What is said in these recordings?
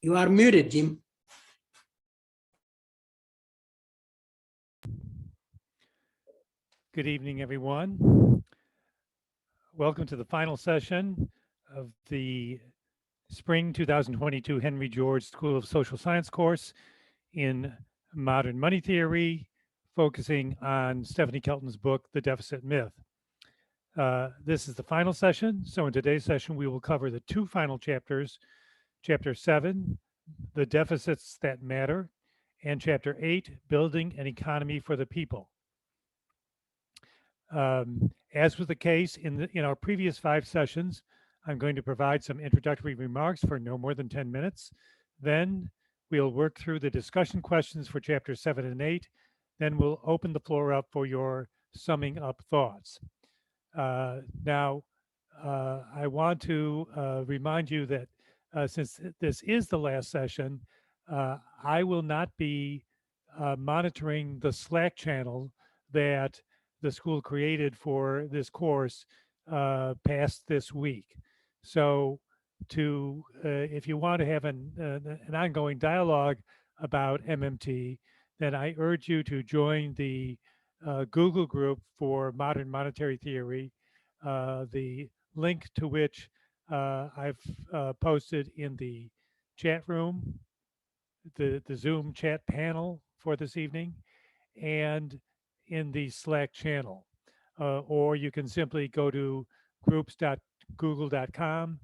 You are muted, Jim. Good evening, everyone. Welcome to the final session of the Spring 2022 Henry George School of Social Science course in Modern Money Theory, focusing on Stephanie Kelton's book, The Deficit Myth. This is the final session. So in today's session, we will cover the two final chapters, Chapter 7, The Deficits That Matter, and Chapter 8, Building an Economy for the People. As was the case in our previous 5 sessions, I'm going to provide some introductory remarks for no more than 10 minutes. Then we'll work through the discussion questions for chapters 7 and 8. Then we'll open the floor up for your summing up thoughts. Now, I want to remind you that since this is the last session, I will not be monitoring the Slack channel that the school created for this course past this week. So if you want to have an ongoing dialogue about MMT, then I urge you to join the Google group for modern monetary theory, the link to which I've posted in the chat room, the Zoom chat panel for this evening, and in the Slack channel. Or you can simply go to groups.google.com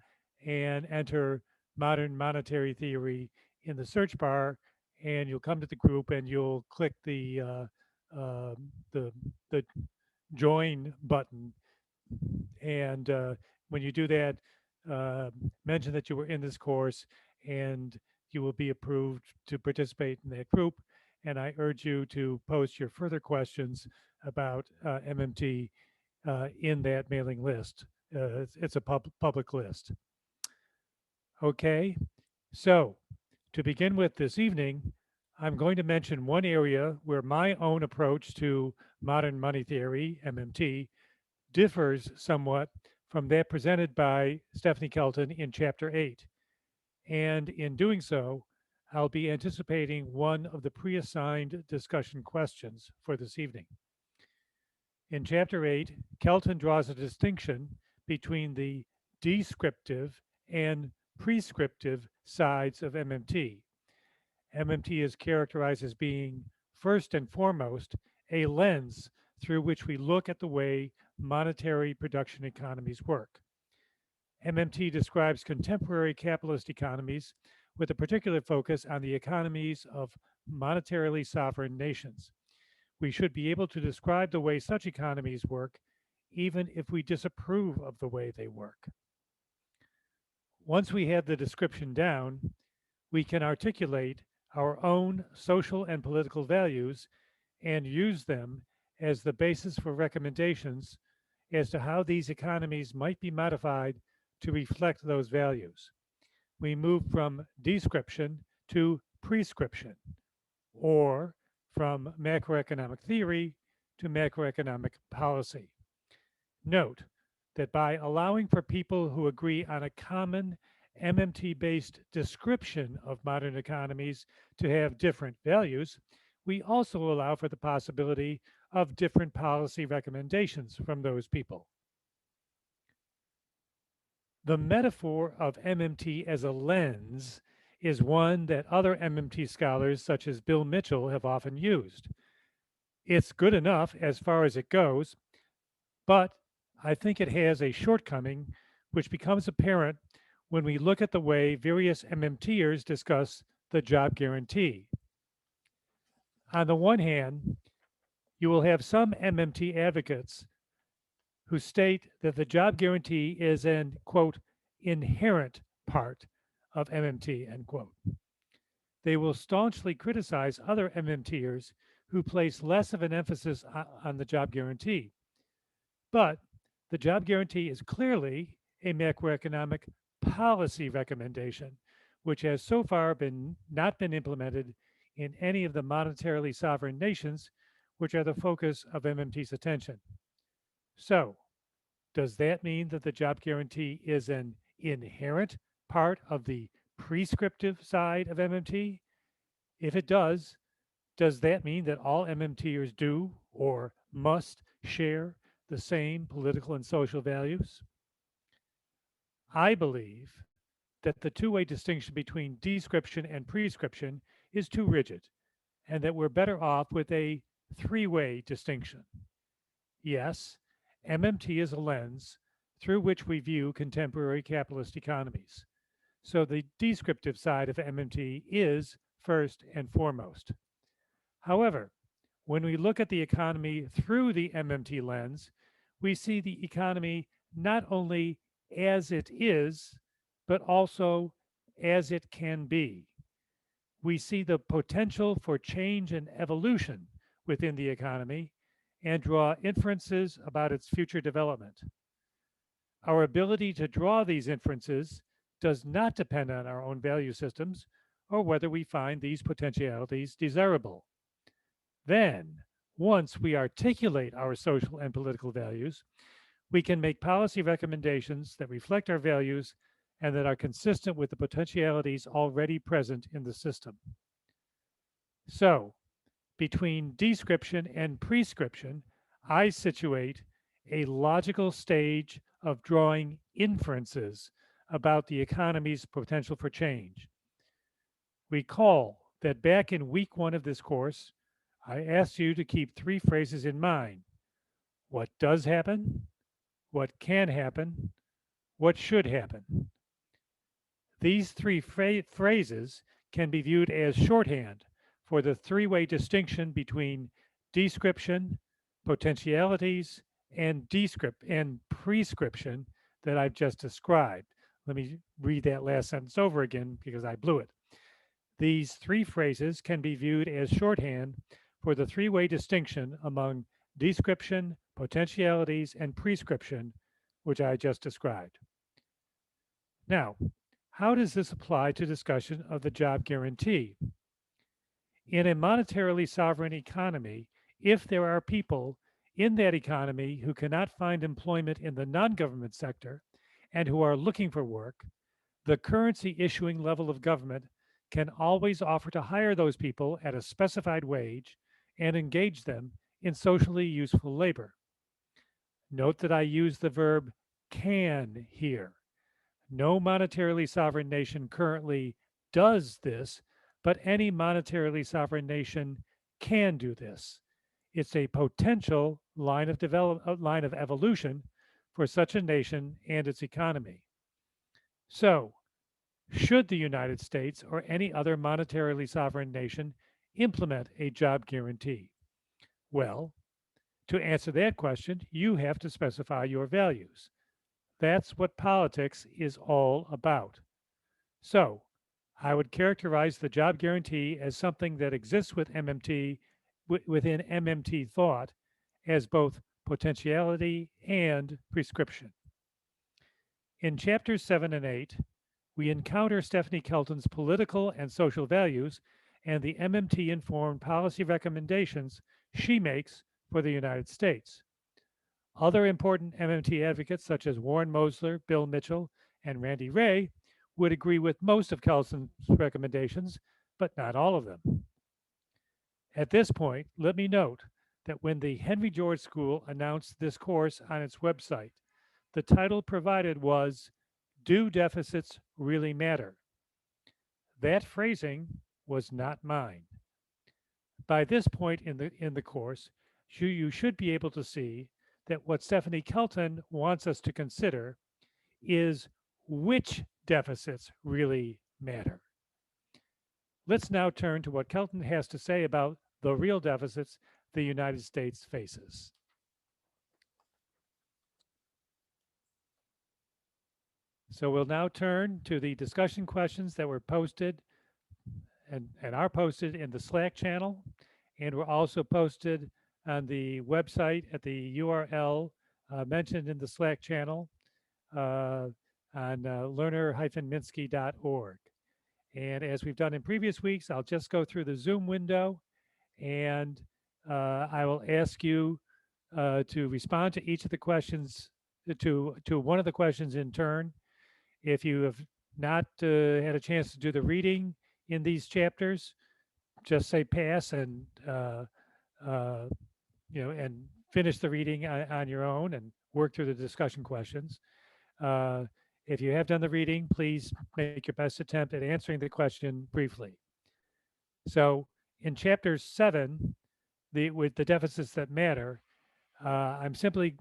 and enter modern monetary theory in the search bar, and you'll come to the group and you'll click the join button. And when you do that, mention that you were in this course and you will be approved to participate in that group. And I urge you to post your further questions about MMT in that mailing list. It's a public list. Okay, so to begin with this evening, I'm going to mention one area where my own approach to modern money theory, MMT, differs somewhat from that presented by Stephanie Kelton in Chapter 8. And in doing so, I'll be anticipating one of the pre-assigned discussion questions for this evening. In Chapter 8, Kelton draws a distinction between the descriptive and prescriptive sides of MMT. MMT is characterized as being, first and foremost, a lens through which we look at the way monetary production economies work. MMT describes contemporary capitalist economies with a particular focus on the economies of monetarily sovereign nations. We should be able to describe the way such economies work, even if we disapprove of the way they work. Once we have the description down, we can articulate our own social and political values and use them as the basis for recommendations as to how these economies might be modified to reflect those values. We move from description to prescription, or from macroeconomic theory to macroeconomic policy. Note that by allowing for people who agree on a common MMT-based description of modern economies to have different values, we also allow for the possibility of different policy recommendations from those people. The metaphor of MMT as a lens is one that other MMT scholars, such as Bill Mitchell, have often used. It's good enough as far as it goes, but I think it has a shortcoming which becomes apparent when we look at the way various MMTers discuss the job guarantee. On the one hand, you will have some MMT advocates who state that the job guarantee is an, quote, inherent part of MMT, end quote. They will staunchly criticize other MMTers who place less of an emphasis on the job guarantee. But the job guarantee is clearly a macroeconomic policy recommendation, which has so far not been implemented in any of the monetarily sovereign nations, which are the focus of MMT's attention. So, does that mean that the job guarantee is an inherent part of the prescriptive side of MMT? If it does that mean that all MMTers do or must share the same political and social values? I believe that the two-way distinction between description and prescription is too rigid, and that we're better off with a three-way distinction. Yes, MMT is a lens through which we view contemporary capitalist economies. So the descriptive side of MMT is first and foremost. However, when we look at the economy through the MMT lens, we see the economy not only as it is, but also as it can be. We see the potential for change and evolution within the economy and draw inferences about its future development. Our ability to draw these inferences does not depend on our own value systems or whether we find these potentialities desirable. Then, once we articulate our social and political values, we can make policy recommendations that reflect our values and that are consistent with the potentialities already present in the system. So, between description and prescription, I situate a logical stage of drawing inferences about the economy's potential for change. Recall that back in week one of this course, I asked you to keep three phrases in mind: what does happen, what can happen, what should happen. These three phrases can be viewed as shorthand for the three-way distinction between description, potentialities, and prescription that I've just described. Let me read that last sentence over again because I blew it. These three phrases can be viewed as shorthand for the three-way distinction among description, potentialities, and prescription, which I just described. Now, how does this apply to discussion of the job guarantee? In a monetarily sovereign economy, if there are people in that economy who cannot find employment in the non-government sector and who are looking for work, the currency issuing level of government can always offer to hire those people at a specified wage and engage them in socially useful labor. Note that I use the verb can here. No monetarily sovereign nation currently does this, but any monetarily sovereign nation can do this. It's a potential line of evolution for such a nation and its economy. So, should the United States or any other monetarily sovereign nation implement a job guarantee? Well, to answer that question, you have to specify your values. That's what politics is all about. So, I would characterize the job guarantee as something that exists within MMT thought as both potentiality and prescription. In chapters 7 and 8, we encounter Stephanie Kelton's political and social values and the MMT informed policy recommendations she makes for the United States. Other important MMT advocates, such as Warren Mosler, Bill Mitchell, and Randy Ray, would agree with most of Kelton's recommendations, but not all of them. At this point, let me note that when the Henry George School announced this course on its website, the title provided was "Do Deficits Really Matter?" That phrasing was not mine. By this point in the course, you should be able to see that what Stephanie Kelton wants us to consider is which deficits really matter. Let's now turn to what Kelton has to say about the real deficits the United States faces. So we'll now turn to the discussion questions that were posted and are posted in the Slack channel, and were also posted on the website at the URL mentioned in the Slack channel on learner-minsky.org. And as we've done in previous weeks, I'll just go through the Zoom window and I will ask you to respond to each of the questions, to one of the questions in turn. If you have not had a chance to do the reading in these chapters, just say pass and uh, and finish the reading on your own and work through the discussion questions. Uh, if you have done the reading, please make your best attempt at answering the question briefly. So in chapter 7, with the deficits that matter, I'm simply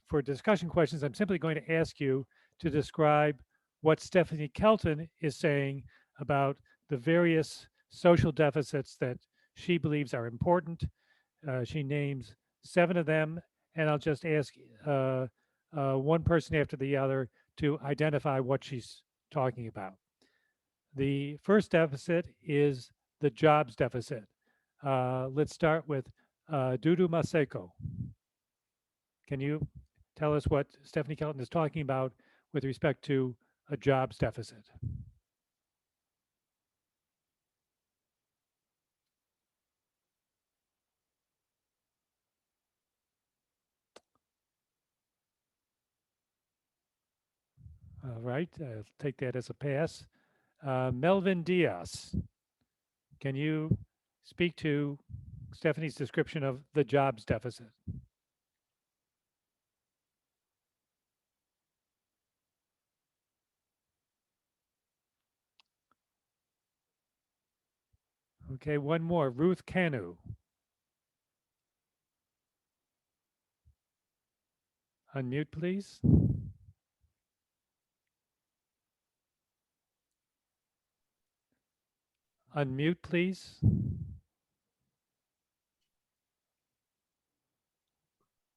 for discussion questions, I'm simply going to ask you to describe what Stephanie Kelton is saying about the various social deficits that she believes are important. She names 7 of them, and I'll just ask one person after the other to identify what she's talking about. The first deficit is the jobs deficit. Let's start with Dudu Maseko. Can you tell us what Stephanie Kelton is talking about with respect to a jobs deficit? All right, I'll take that as a pass. Melvin Diaz, can you speak to Stephanie's description of the jobs deficit? Okay, one more. Ruth Canu. Unmute, please. Unmute, please.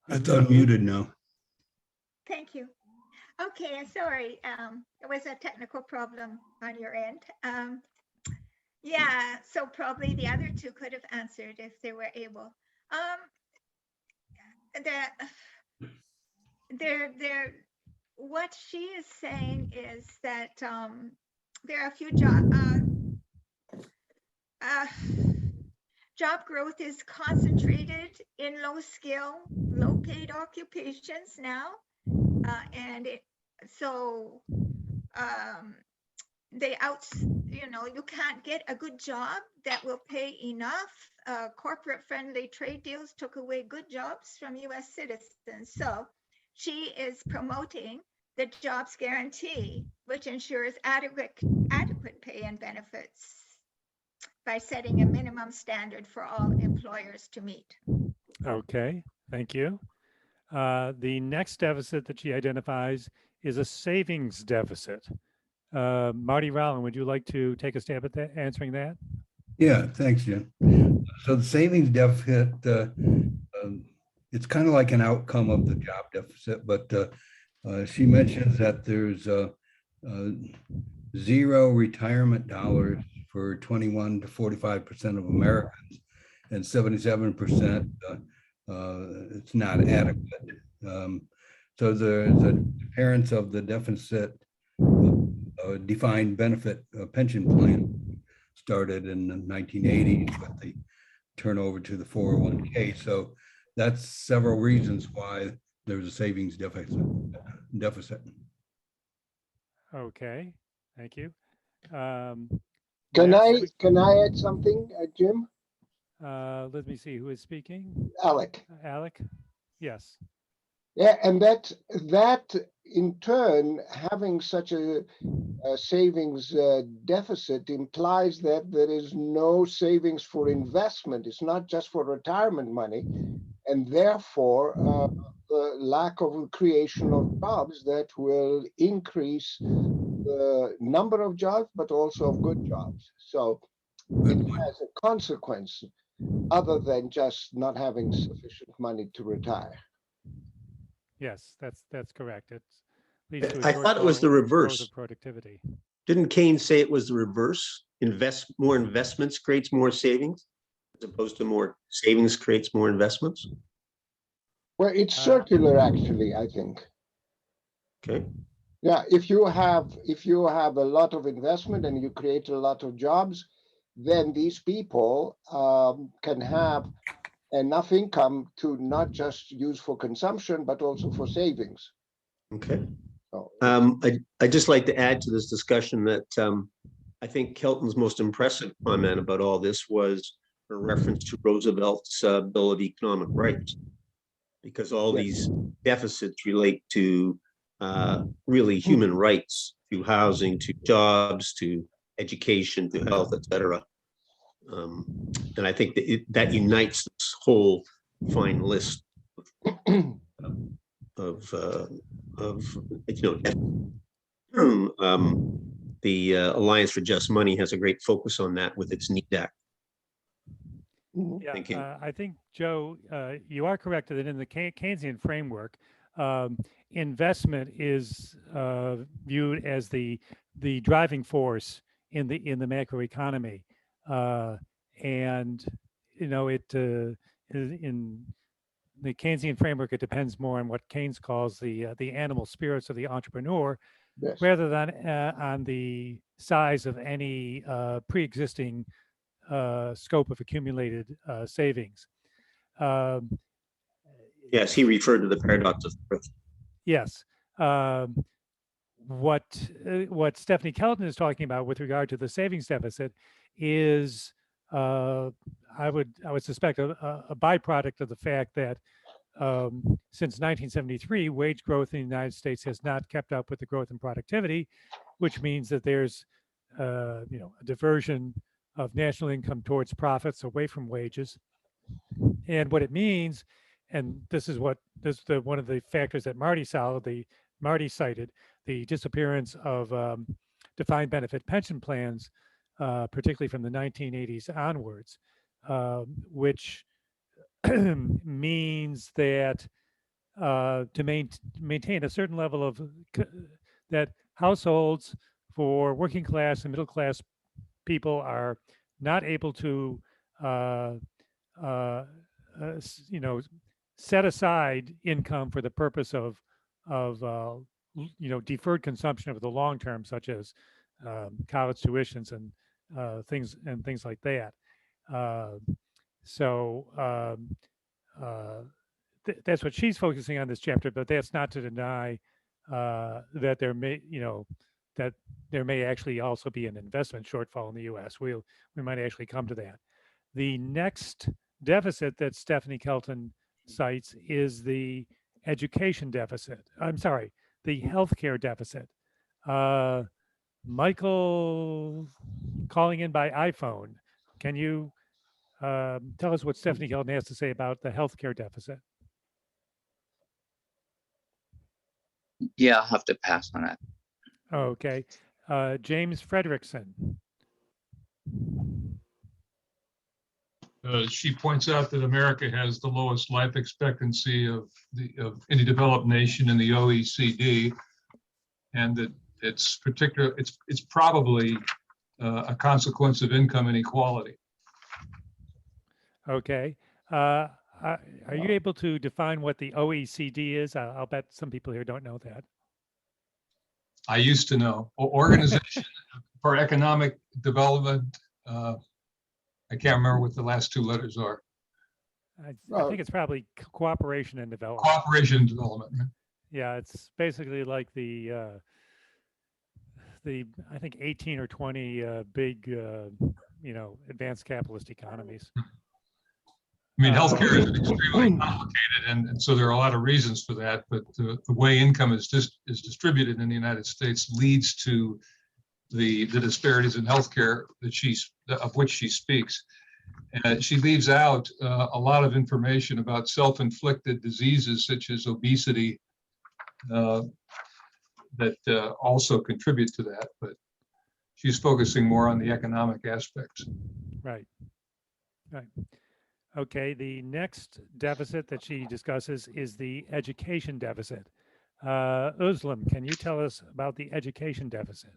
It's unmuted now. Thank you. Okay, sorry. It was a technical problem on your end. Yeah, so probably the other two could have answered if they were able. What she is saying is that there are a few job growth is concentrated in low skill, low paid occupations now. You can't get a good job that will pay enough. Corporate friendly trade deals took away good jobs from US citizens. So she is promoting the jobs guarantee, which ensures adequate pay and benefits by setting a minimum standard for all employers to meet. Okay, thank you. The next deficit that she identifies is a savings deficit. Marty Rowland, would you like to take a stab at that, answering that? Yeah, thanks, Jim. So the savings deficit, it's kind of like an outcome of the job deficit, but she mentions that there's zero retirement dollars for 21 to 45% of Americans, and 77% it's not adequate. So the parents of the deficit defined benefit pension plan started in the 1980s with the turnover to the 401k. So that's several reasons why there's a savings deficit. Okay, thank you. Can I add something, Jim? Let me see who is speaking. Alec. Alec, yes. Yeah, and that in turn, having such a savings deficit implies that there is no savings for investment. It's not just for retirement money, and therefore the lack of creation of jobs that will increase the number of jobs, but also of good jobs. So it has a consequence other than just not having sufficient money to retire. Yes, that's correct. It leads to I thought it was the reverse. Growth of productivity. Didn't Keynes say it was the reverse? More investments creates more savings, as opposed to more savings creates more investments? Well, it's circular, actually, I think. Okay. Yeah, if you have a lot of investment and you create a lot of jobs, then these people can have enough income to not just use for consumption, but also for savings. Okay. Oh, I'd just like to add to this discussion that I think Kelton's most impressive comment about all this was a reference to Roosevelt's Bill of Economic Rights, because all Yes. these deficits relate to really human rights, to housing, to jobs, to education, to health, etc. And I think that that unites this whole fine list of the Alliance for Just Money has a great focus on that with its NEED Act. Mhm. Yeah, Thank you. I think, Joe, you are correct that in the Keynesian framework, investment is viewed as the driving force in the macroeconomy, and you know it in the Keynesian framework, it depends more on what Keynes calls the animal spirits of the entrepreneur, Yes. rather than on the size of any pre-existing scope of accumulated savings. Um, Yes, he referred to the paradox of thrift. yes. What Stephanie Kelton is talking about with regard to the savings deficit is, I would suspect, a byproduct of the fact that since 1973, wage growth in the United States has not kept up with the growth in productivity, which means that there's a diversion of national income towards profits away from wages. And what it means, and this is one of the factors that Marty cited, the disappearance of defined benefit pension plans, particularly from the 1980s onwards, which means that to maintain a certain level of that households for working class and middle class people are not able to set aside income for the purpose of deferred consumption over the long term, such as college tuitions and things like that. That's what she's focusing on this chapter, but that's not to deny that there may actually also be an investment shortfall in the U.S. We might actually come to that. The next deficit that Stephanie Kelton cites is the education deficit. I'm sorry, the healthcare deficit. Michael, calling in by iPhone, can you tell us what Stephanie Kelton has to say about the healthcare deficit? Yeah, I'll have to pass on that. Okay. James Frederickson. She points out that America has the lowest life expectancy of any developed nation in the OECD, and that it's probably a consequence of income inequality. Okay. Are you able to define what the OECD is? I'll bet some people here don't know that. I used to know. Organization for Economic Development. I can't remember what the last two letters are. I think it's probably cooperation and development. Cooperation and development. Yeah, it's basically like the I think 18 or 20 big advanced capitalist economies. I mean, healthcare is extremely complicated, and so there are a lot of reasons for that. But the way income is distributed in the United States leads to the disparities in healthcare of which she speaks. And she leaves out a lot of information about self-inflicted diseases such as obesity that also contribute to that. But she's focusing more on the economic aspects. Right. Right. Okay. The next deficit that she discusses is the education deficit. Özlem, can you tell us about the education deficit?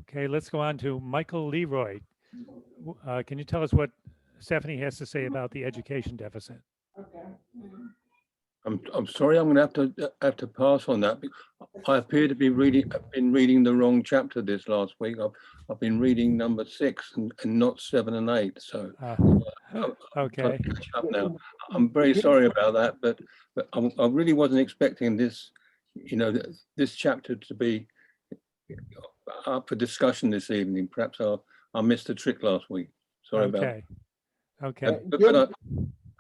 Okay, let's go on to Michael Leroy. Can you tell us what Stephanie has to say about the education deficit? I'm sorry, I'm going to have to pass on that. I appear to be reading. I've been reading the wrong chapter this last week. I've been reading number 6 and not 7 and 8. So I'm trying Okay. to catch up now. I'm very sorry about that, but I really wasn't expecting this. You know, this chapter to be up for discussion this evening. Perhaps I missed a trick last week. Sorry about that. Okay. But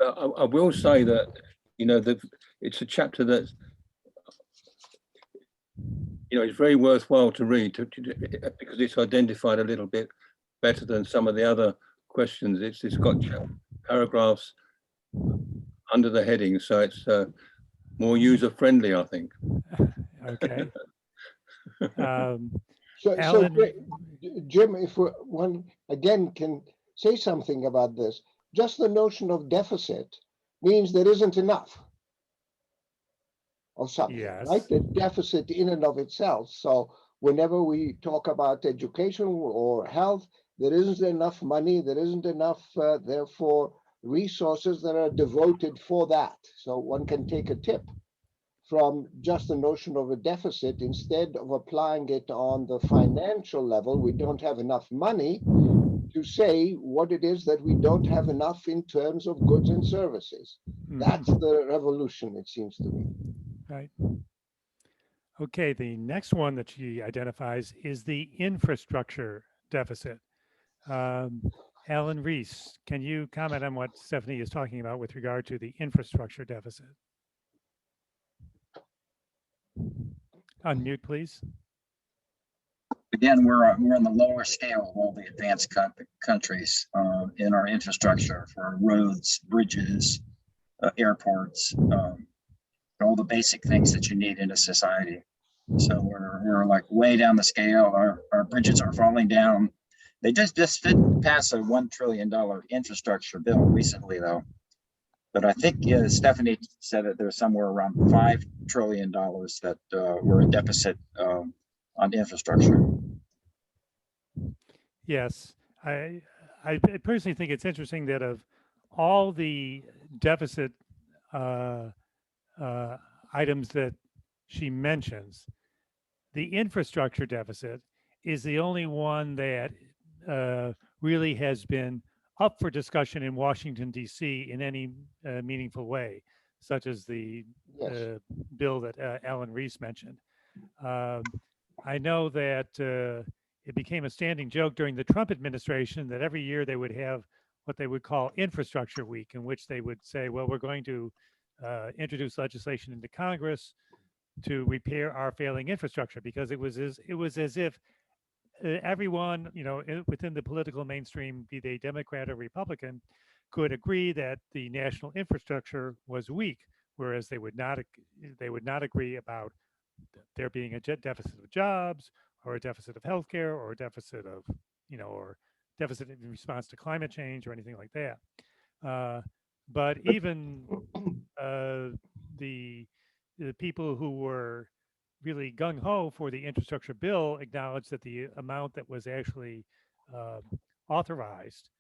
I will say that, you know, that it's a chapter that, you know, it's very worthwhile to read because it's identified a little bit better than some of the other questions. It's got paragraphs under the heading, so it's more user friendly, I think. Okay. So Alan? Jim, if one again can say something about this, just the notion of deficit means there isn't enough of something, Yes. right? The deficit in and of itself. So whenever we talk about education or health, there isn't enough money, there isn't enough, therefore, resources that are devoted for that. So one can take a tip from just the notion of a deficit. Instead of applying it on the financial level, we don't have enough money, to say what it is that we don't have enough in terms of goods and services. That's the revolution, it seems to me. Right. Okay, the next one that she identifies is the infrastructure deficit. Alan Reese, can you comment on what Stephanie is talking about with regard to the infrastructure deficit? Unmute, please. Again, we're on the lower scale of all the advanced countries in our infrastructure for roads, bridges, airports, all the basic things that you need in a society. So we're like way down the scale. Our bridges are falling down. They just didn't pass a $1 trillion infrastructure bill recently, though. But I think Stephanie said that there's somewhere around $5 trillion that were in deficit on infrastructure. Yes, I personally think it's interesting that of all the deficit items that she mentions, the infrastructure deficit is the only one that really has been up for discussion in Washington, D.C. in any meaningful way, such as the bill that Alan Reese mentioned. I know that it became a standing joke during the Trump administration that every year they would have what they would call Infrastructure Week, in which they would say, well, we're going to introduce legislation into Congress to repair our failing infrastructure, because it was as if everyone, you know, within the political mainstream, be they Democrat or Republican, could agree that the national infrastructure was weak, whereas they would not agree about there being a deficit of jobs or a deficit of healthcare or a deficit of, you know, or deficit in response to climate change or anything like that. But even the people who were really gung-ho for the infrastructure bill acknowledged that the amount that was actually authorized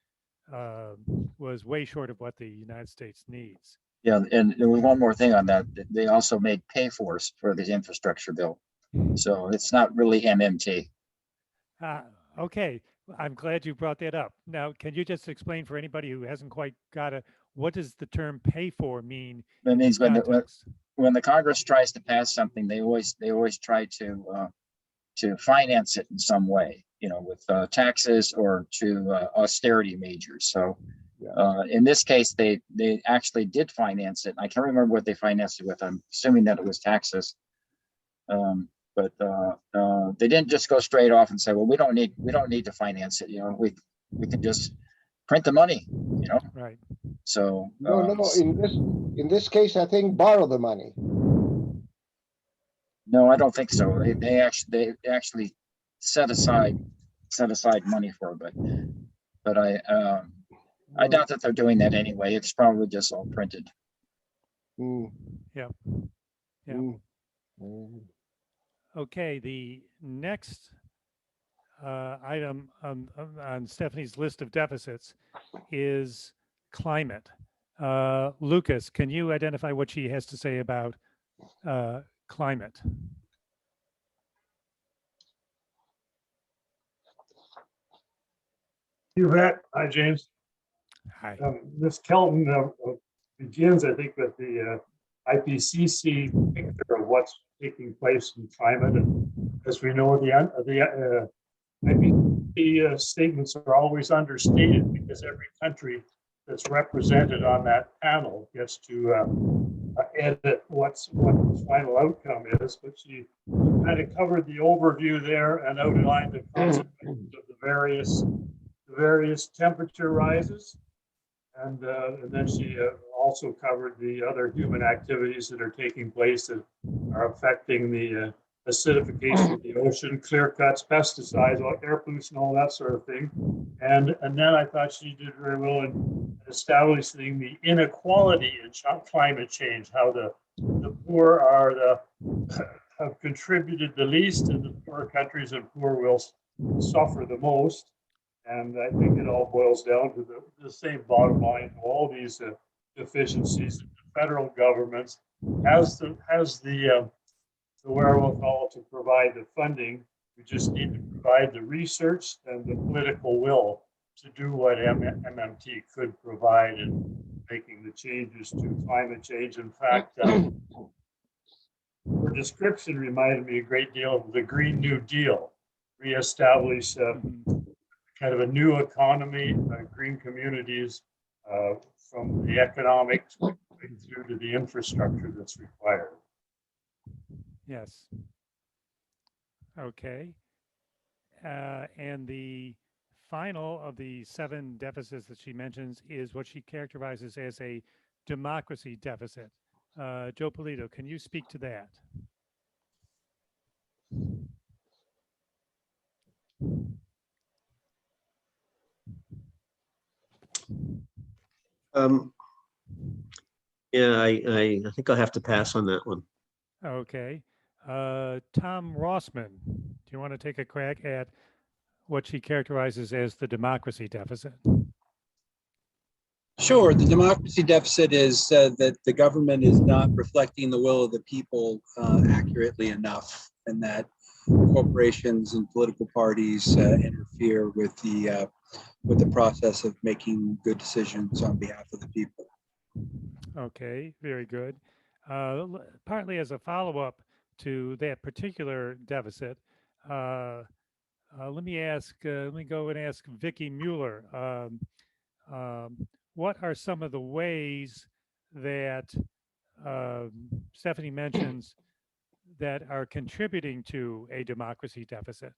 was way short of what the United States needs. Yeah, and there was one more thing on that. They also made pay-fors for the infrastructure bill. So it's not really MMT. Okay, I'm glad you brought that up. Now, can you just explain for anybody who hasn't quite got it, what does the term pay for mean? That means when the Congress tries to pass something, they always try to finance it in some way, you know, with taxes or to austerity measures. So in this case, they actually did finance it. I can't remember what they financed it with. I'm assuming that it was taxes. But they didn't just go straight off and say, well, we don't need to finance it. You know, we can just print the money, you know? Right. So no, in this case, I think borrow the money. No, I don't think so. They actually set aside money for it, but I doubt that they're doing that anyway. It's probably just all printed. Yeah. Okay, the next item on Stephanie's list of deficits is climate. Lucas, can you identify what she has to say about climate? You bet. Hi, James. Hi. Ms. Kelton begins, I think, with the IPCC picture of what's taking place in climate. And as we know, the IPCC statements are always understated because every country that's represented on that panel gets to edit what the final outcome is. But she kind of covered the overview there and outlined the consequences of the various temperature rises. And then she also covered the other human activities that are taking place that are affecting the acidification of the ocean, clear cuts, pesticides, air pollution, all that sort of thing. And then I thought she did very well in establishing the inequality in climate change, how the poor have contributed the least, and the poor countries and poor will suffer the most. And I think it all boils down to the same bottom line to all these deficiencies. The federal government has the wherewithal to provide the funding. We just need to provide the research and the political will to do what MMT could provide in making the changes to climate change. In fact, her description reminded me a great deal of the Green New Deal, reestablish kind of a new economy, green communities, from the economic through to the infrastructure that's required. Yes. Okay. And the final of the 7 deficits that she mentions is what she characterizes as a democracy deficit. Joe Polito, can you speak to that? Yeah, I think I'll have to pass on that one. Okay. Tom Rossman, do you want to take a crack at what she characterizes as the democracy deficit? Sure. The democracy deficit is that the government is not reflecting the will of the people accurately enough, and that corporations and political parties interfere with the process of making good decisions on behalf of the people. Okay, very good. Partly as a follow-up to that particular deficit, let me go and ask Vicki Mueller. What are some of the ways that Stephanie mentions that are contributing to a democracy deficit?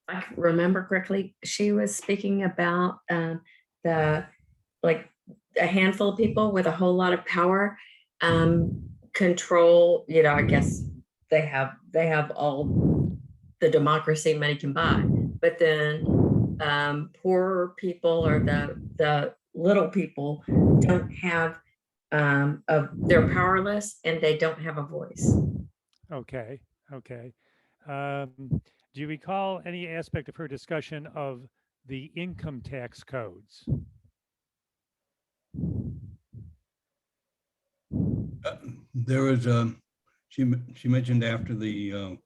I remember correctly, she was speaking about like a handful of people with a whole lot of power control. I guess they have all the democracy money can buy, but then poor people or the little people don't have they're powerless and they don't have a voice. Okay. Do you recall any aspect of her discussion of the income tax codes? There was she mentioned after the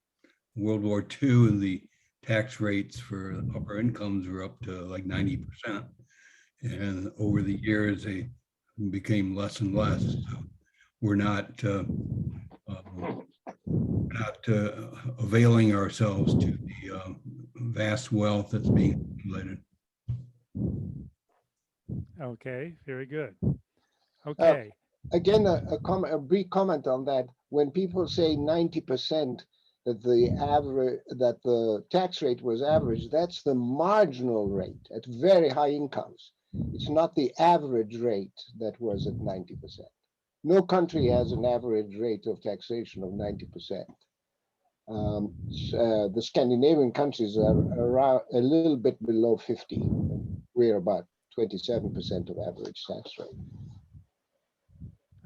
World War II, the tax rates for upper incomes were up to like 90%, and over the years they became less and less. So we're not availing ourselves to the vast wealth that's being accumulated. Okay, very good. Okay. Again, a brief comment on that. When people say 90% that the tax rate was average, that's the marginal rate at very high incomes. It's not the average rate that was at 90%. No country has an average rate of taxation of 90%. The Scandinavian countries are around a little bit below 50. We're about 27% of average tax rate.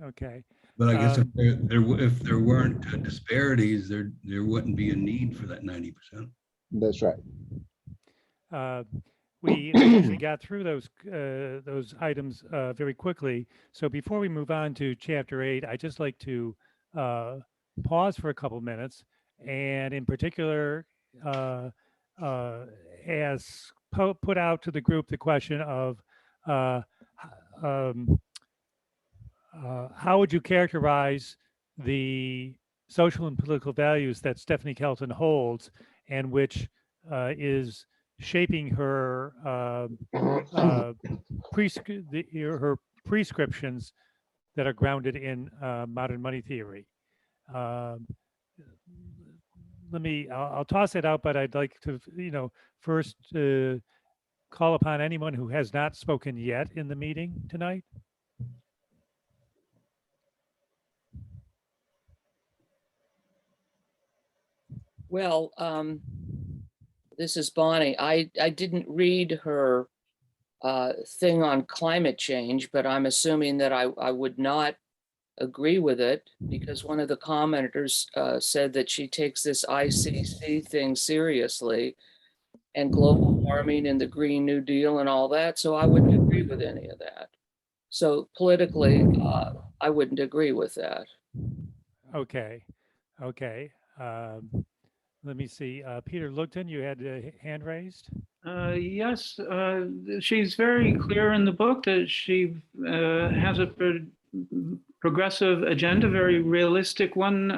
Okay. But I guess if there weren't disparities, there wouldn't be a need for that 90%. That's right. We actually got through those items very quickly. So before we move on to Chapter 8, I'd just like to pause for a couple minutes and in particular, has put out to the group the question of uh, how would you characterize the social and political values that Stephanie Kelton holds, and which is shaping her her prescriptions that are grounded in modern money theory. Um, I'll toss it out, but I'd like to, first call upon anyone who has not spoken yet in the meeting tonight. Well, this is Bonnie. I didn't read her thing on climate change, but I'm assuming that I would not agree with it, because one of the commenters said that she takes this ICC thing seriously, and global warming and the Green New Deal and all that. So I wouldn't agree with any of that. So politically, I wouldn't agree with that. Okay. Let me see. Peter Lugton, you had a hand raised. Yes, she's very clear in the book that she has a progressive agenda, very realistic one,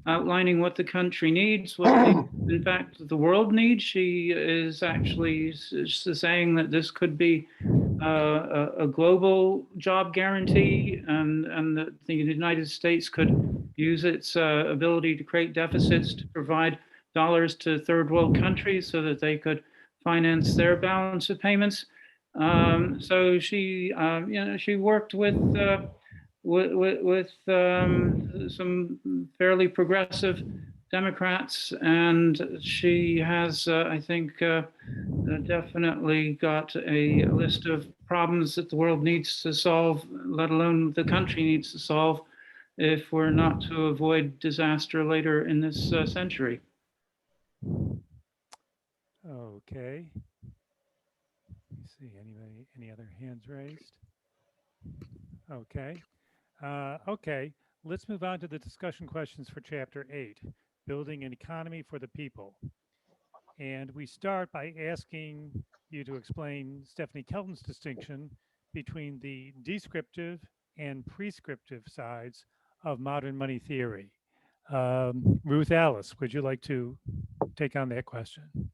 outlining what the country needs, in fact, the world needs. She is actually saying that this could be a global job guarantee, and that the United States could use its ability to create deficits to provide dollars to third world countries so that they could finance their balance of payments. So she, she worked with some fairly progressive Democrats, and she has, I think, definitely got a list of problems that the world needs to solve, let alone the country needs to solve, if we're not to avoid disaster later in this century. Okay. Let me see. Any other hands raised? Okay. Okay. Let's move on to the discussion questions for Chapter 8, Building an Economy for the People. And we start by asking you to explain Stephanie Kelton's distinction between the descriptive and prescriptive sides of modern money theory. Ruth Alice, would you like to take on that question?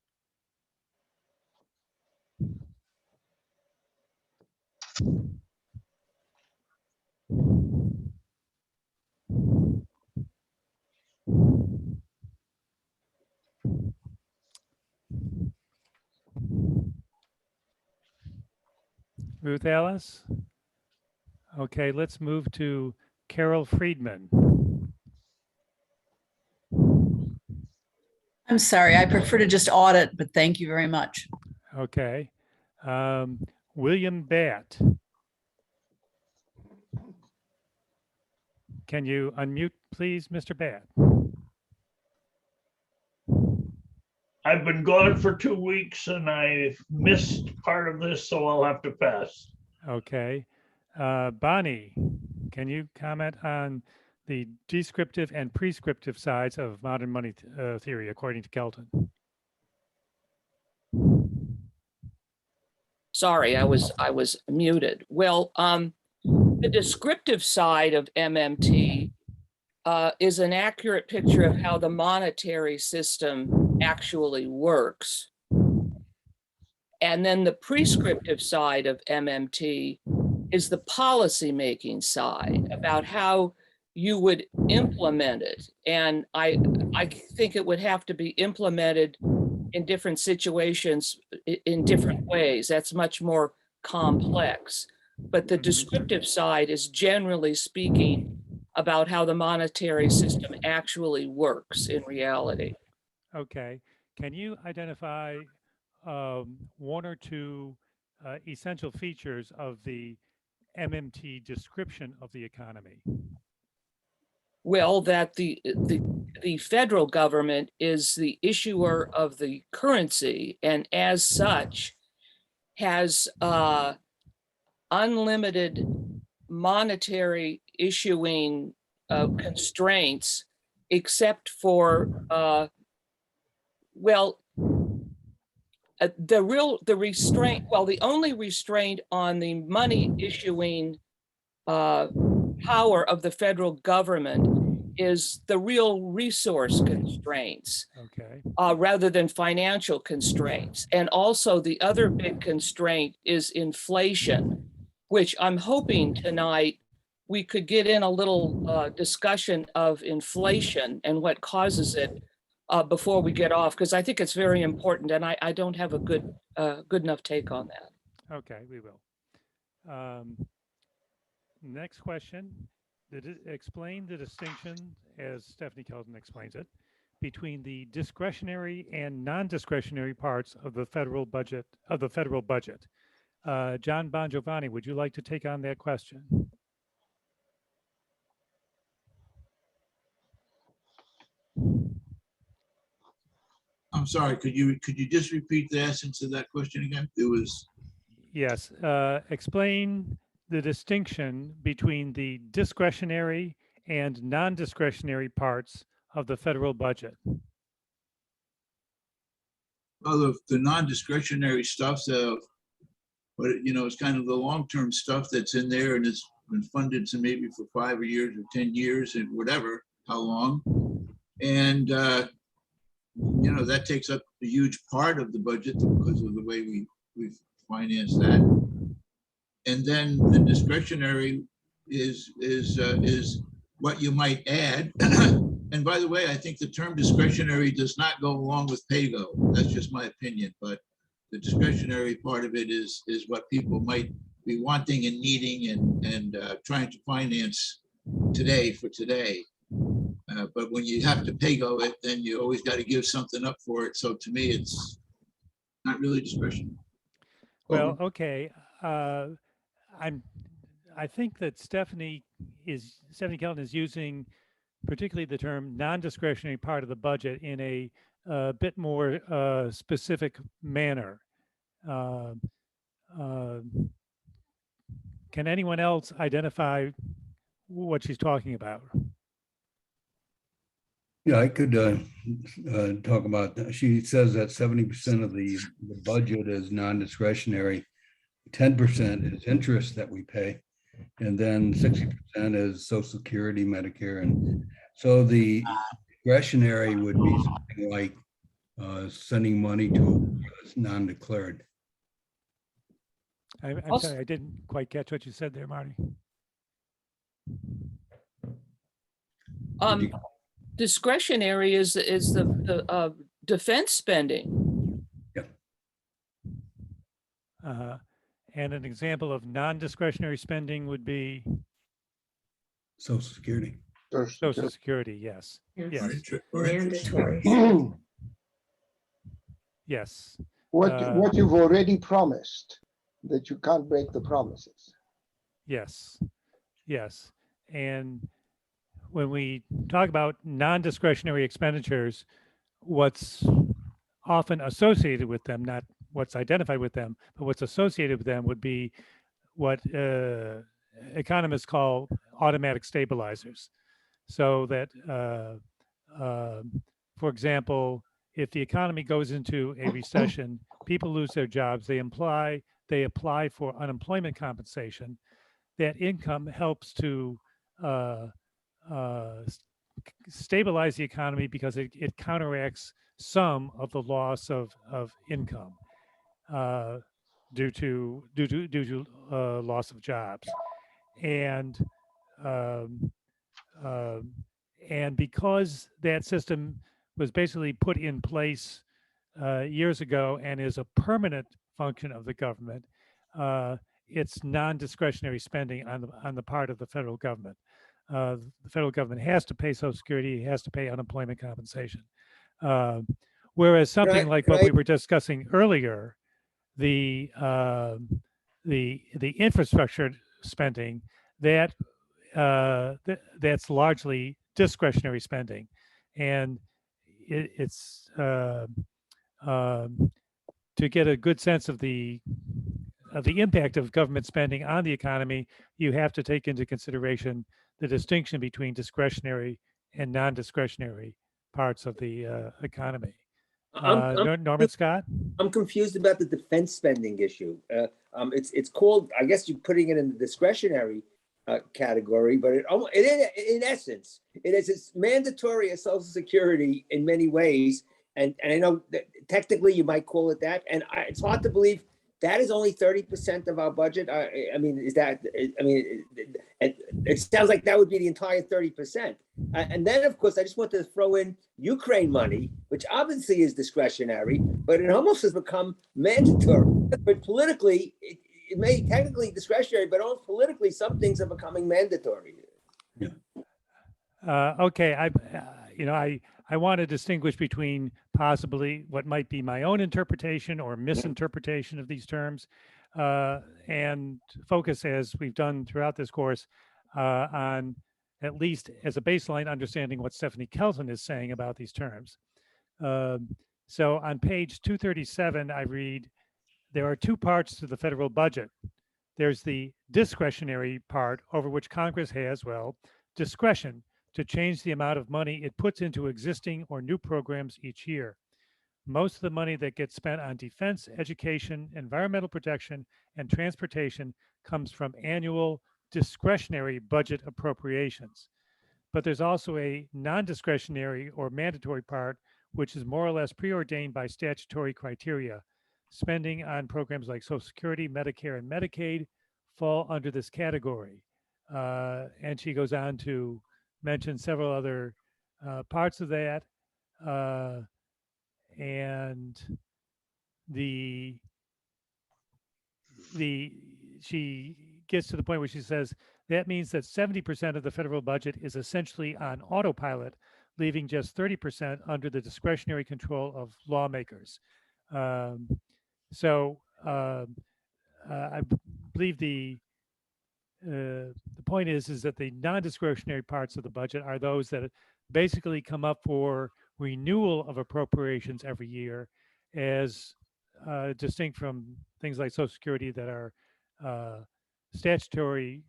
Ruth Alice? Okay, let's move to Carol Friedman. I'm sorry, I prefer to just audit, but thank you very much. Okay. William Batt. Can you unmute, please, Mr. Batt? I've been gone for 2 weeks and I've missed part of this, so I'll have to pass. Okay. Bonnie, can you comment on the descriptive and prescriptive sides of modern money theory, according to Kelton? Sorry, I was muted. Well, the descriptive side of MMT is an accurate picture of how the monetary system actually works. And then the prescriptive side of MMT is the policy-making side, about how you would implement it. And I think it would have to be implemented in different situations in different ways. That's much more complex. But the descriptive side is, generally speaking, about how the monetary system actually works in reality. Okay. Can you identify one or two essential features of the MMT description of the economy? Well, that the federal government is the issuer of the currency, and as such has unlimited monetary issuing constraints except for, well, the restraint, well, the only restraint on the money issuing power of the federal government is the real resource constraints. Okay. Rather than financial constraints. And also the other big constraint is inflation, which I'm hoping tonight we could get in a little discussion of inflation and what causes it before we get off, because I think it's very important, and I don't have a good enough take on that. Okay, we will. Next question. Explain the distinction, as Stephanie Kelton explains it, between the discretionary and non-discretionary parts of the federal budget. John Bongiovanni, would you like to take on that question? I'm sorry, could you just repeat the essence of that question again? It was. Yes, explain the distinction between the discretionary and non-discretionary parts of the federal budget. Well, the non-discretionary stuff, but it's kind of the long-term stuff that's in there, and it's been funded to maybe for 5 years or 10 years and whatever, how long. And, that takes up a huge part of the budget because of the way we've financed that. And then the discretionary is what you might add. And by the way, I think the term discretionary does not go along with pay-go. That's just my opinion, but the discretionary part of it is what people might be wanting and needing and trying to finance today for today. But when you have to pay-go it, then you always got to give something up for it. So to me, it's not really discretionary. Well, okay. I think that Stephanie Kelton is using particularly the term non-discretionary part of the budget in a bit more specific manner. Can anyone else identify what she's talking about? Yeah, I could talk about that. She says that 70% of the budget is non-discretionary, 10% is interest that we pay, and then 60% is Social Security, Medicare. And so the discretionary would be something like sending money to a non-declared. I'm sorry, I didn't quite catch what you said there, Marty. Discretionary is the defense spending. Yeah. And an example of non-discretionary spending would be Social Security. Social Security, yes. Yes. Mandatory. Yes. What you've already promised, that you can't break the promises. Yes. Yes. And when we talk about non-discretionary expenditures, what's often associated with them, not what's identified with them, but what's associated with them would be what economists call automatic stabilizers. So that, for example, if the economy goes into a recession, people lose their jobs, they apply for unemployment compensation. That income helps to stabilize the economy because it counteracts some of the loss of income due to loss of jobs, and because that system was basically put in place years ago and is a permanent function of the government, it's non-discretionary spending on the part of the federal government. The federal government has to pay Social Security, has to pay unemployment compensation. Whereas something like what we were discussing earlier, the infrastructure spending, that's largely discretionary spending, and it's to get a good sense of the impact of government spending on the economy, you have to take into consideration the distinction between discretionary and non-discretionary parts of the economy. I'm Norman Scott? I'm confused about the defense spending issue. It's called, I guess you're putting it in the discretionary category, but in essence, it's mandatory as Social Security in many ways. And I know that technically you might call it that. And it's hard to believe that is only 30% of our budget. I mean, it sounds like that would be the entire 30%. And then, of course, I just want to throw in Ukraine money, which obviously is discretionary, but it almost has become mandatory. But politically, it may technically discretionary, but almost politically, some things are becoming mandatory. Okay, I want to distinguish between possibly what might be my own interpretation or misinterpretation of these terms, and focus, as we've done throughout this course, on at least as a baseline understanding what Stephanie Kelton is saying about these terms. So on page 237, I read, there are two parts to the federal budget. There's the discretionary part over which Congress has, well, discretion to change the amount of money it puts into existing or new programs each year. Most of the money that gets spent on defense, education, environmental protection, and transportation comes from annual discretionary budget appropriations. But there's also a non-discretionary or mandatory part, which is more or less preordained by statutory criteria. Spending on programs like Social Security, Medicare, and Medicaid fall under this category. And she goes on to mention several other parts of that. And she gets to the point where she says, that means that 70% of the federal budget is essentially on autopilot, leaving just 30% under the discretionary control of lawmakers. I believe the point is that the non-discretionary parts of the budget are those that basically come up for renewal of appropriations every year, as distinct from things like Social Security that are statutory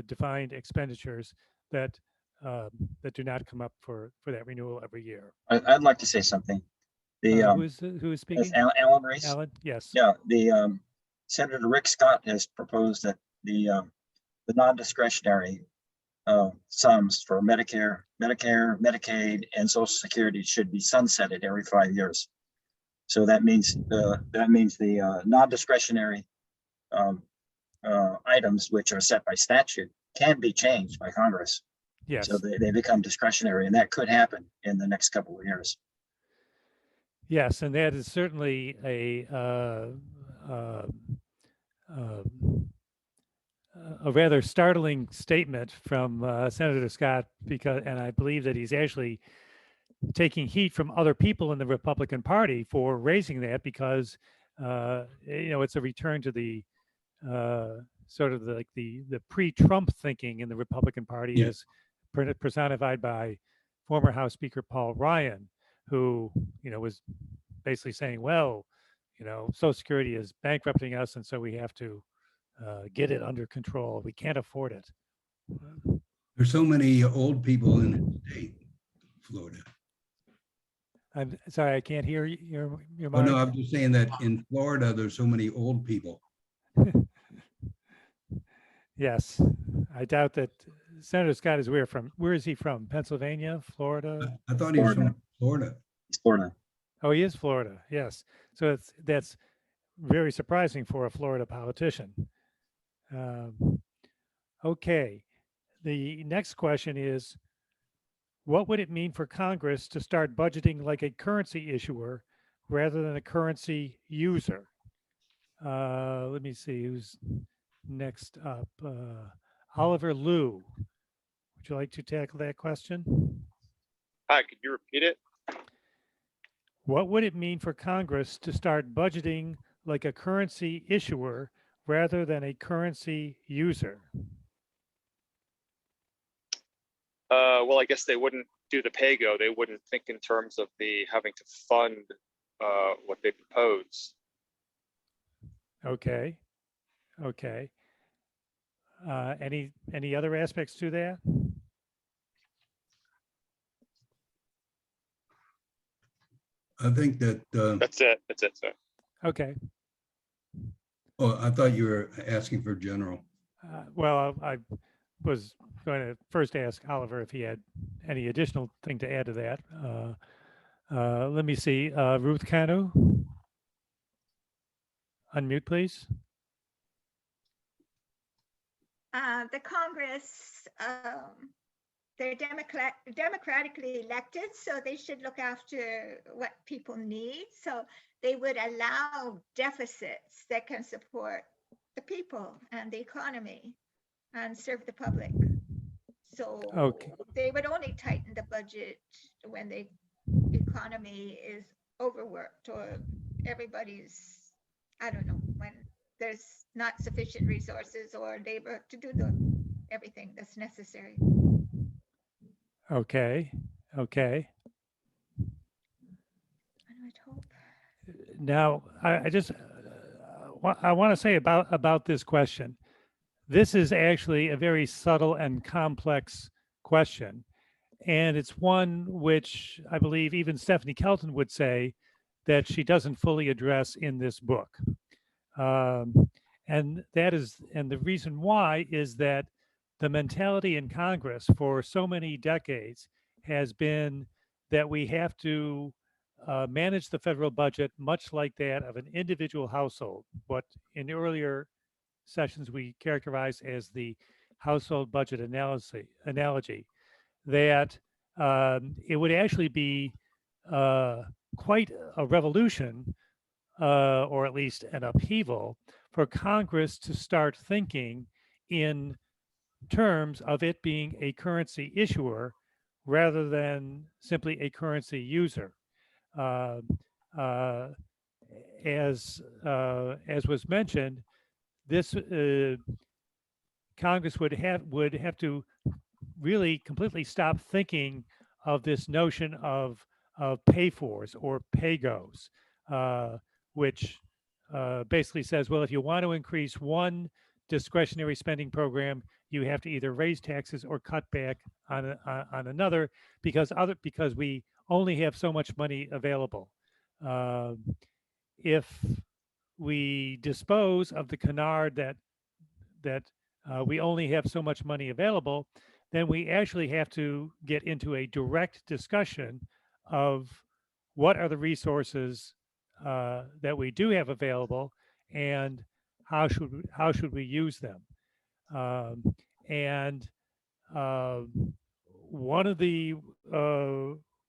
defined expenditures that that do not come up for that renewal every year. I'd like to say something. Who is speaking? Alan Reese. Alan, yes. Yeah, Senator Rick Scott has proposed that the non-discretionary sums for Medicare, Medicaid, and Social Security should be sunsetted every 5 years. So that means the non-discretionary items, which are set by statute, can be changed by Congress. Yes. So they become discretionary, and that could happen in the next couple of years. Yes, and that is certainly a rather startling statement from Senator Scott, and I believe that he's actually taking heat from other people in the Republican Party for raising that, because it's a return to the sort of the pre-Trump thinking in the Republican Party, as personified by former House Speaker Paul Ryan, who was basically saying, well, Social Security is bankrupting us, and so we have to get it under control. We can't afford it. There's so many old people in the state, Florida. I'm sorry, I can't hear your Oh, mic. no, I'm just saying that in Florida, there's so many old people. Yes, I doubt that Senator Scott is where is he from? Pennsylvania, Florida? I thought he was from Florida. He's Florida. Oh, he is Florida. Yes. So that's very surprising for a Florida politician. Okay. The next question is, what would it mean for Congress to start budgeting like a currency issuer rather than a currency user? Let me see who's next up. Oliver Liu, would you like to tackle that question? Hi, could you repeat it? What would it mean for Congress to start budgeting like a currency issuer rather than a currency user? Well, I guess they wouldn't do the pay-go. They wouldn't think in terms of the having to fund what they propose. Okay. Okay. Any other aspects to that? I think that, That's it. That's it, sir. Okay. oh, I thought you were asking for general. Well, I was going to first ask Oliver if he had any additional thing to add to that. Let me see. Ruth Cano. Unmute, please. The Congress, they're democratically elected, so they should look after what people need. So they would allow deficits that can support the people and the economy and serve the public. So Okay. they would only tighten the budget when the economy is overworked or everybody's, I don't know, when there's not sufficient resources or labor to do everything that's necessary. Okay. Okay. I would hope. Now, I just I want to say about this question. This is actually a very subtle and complex question, and it's one which I believe even Stephanie Kelton would say that she doesn't fully address in this book. And the reason why is that the mentality in Congress for so many decades has been that we have to manage the federal budget much like that of an individual household, what in earlier sessions we characterized as the household budget analogy, that it would actually be quite a revolution, or at least an upheaval, for Congress to start thinking in terms of it being a currency issuer rather than simply a currency user. Uh, uh, as was mentioned, this Congress would have to really completely stop thinking of this notion of pay-fors or pay-gos, which basically says, well, if you want to increase one discretionary spending program, you have to either raise taxes or cut back on another because we only have so much money available. If we dispose of the canard that we only have so much money available, then we actually have to get into a direct discussion of what are the resources that we do have available and how should we use them. And one of the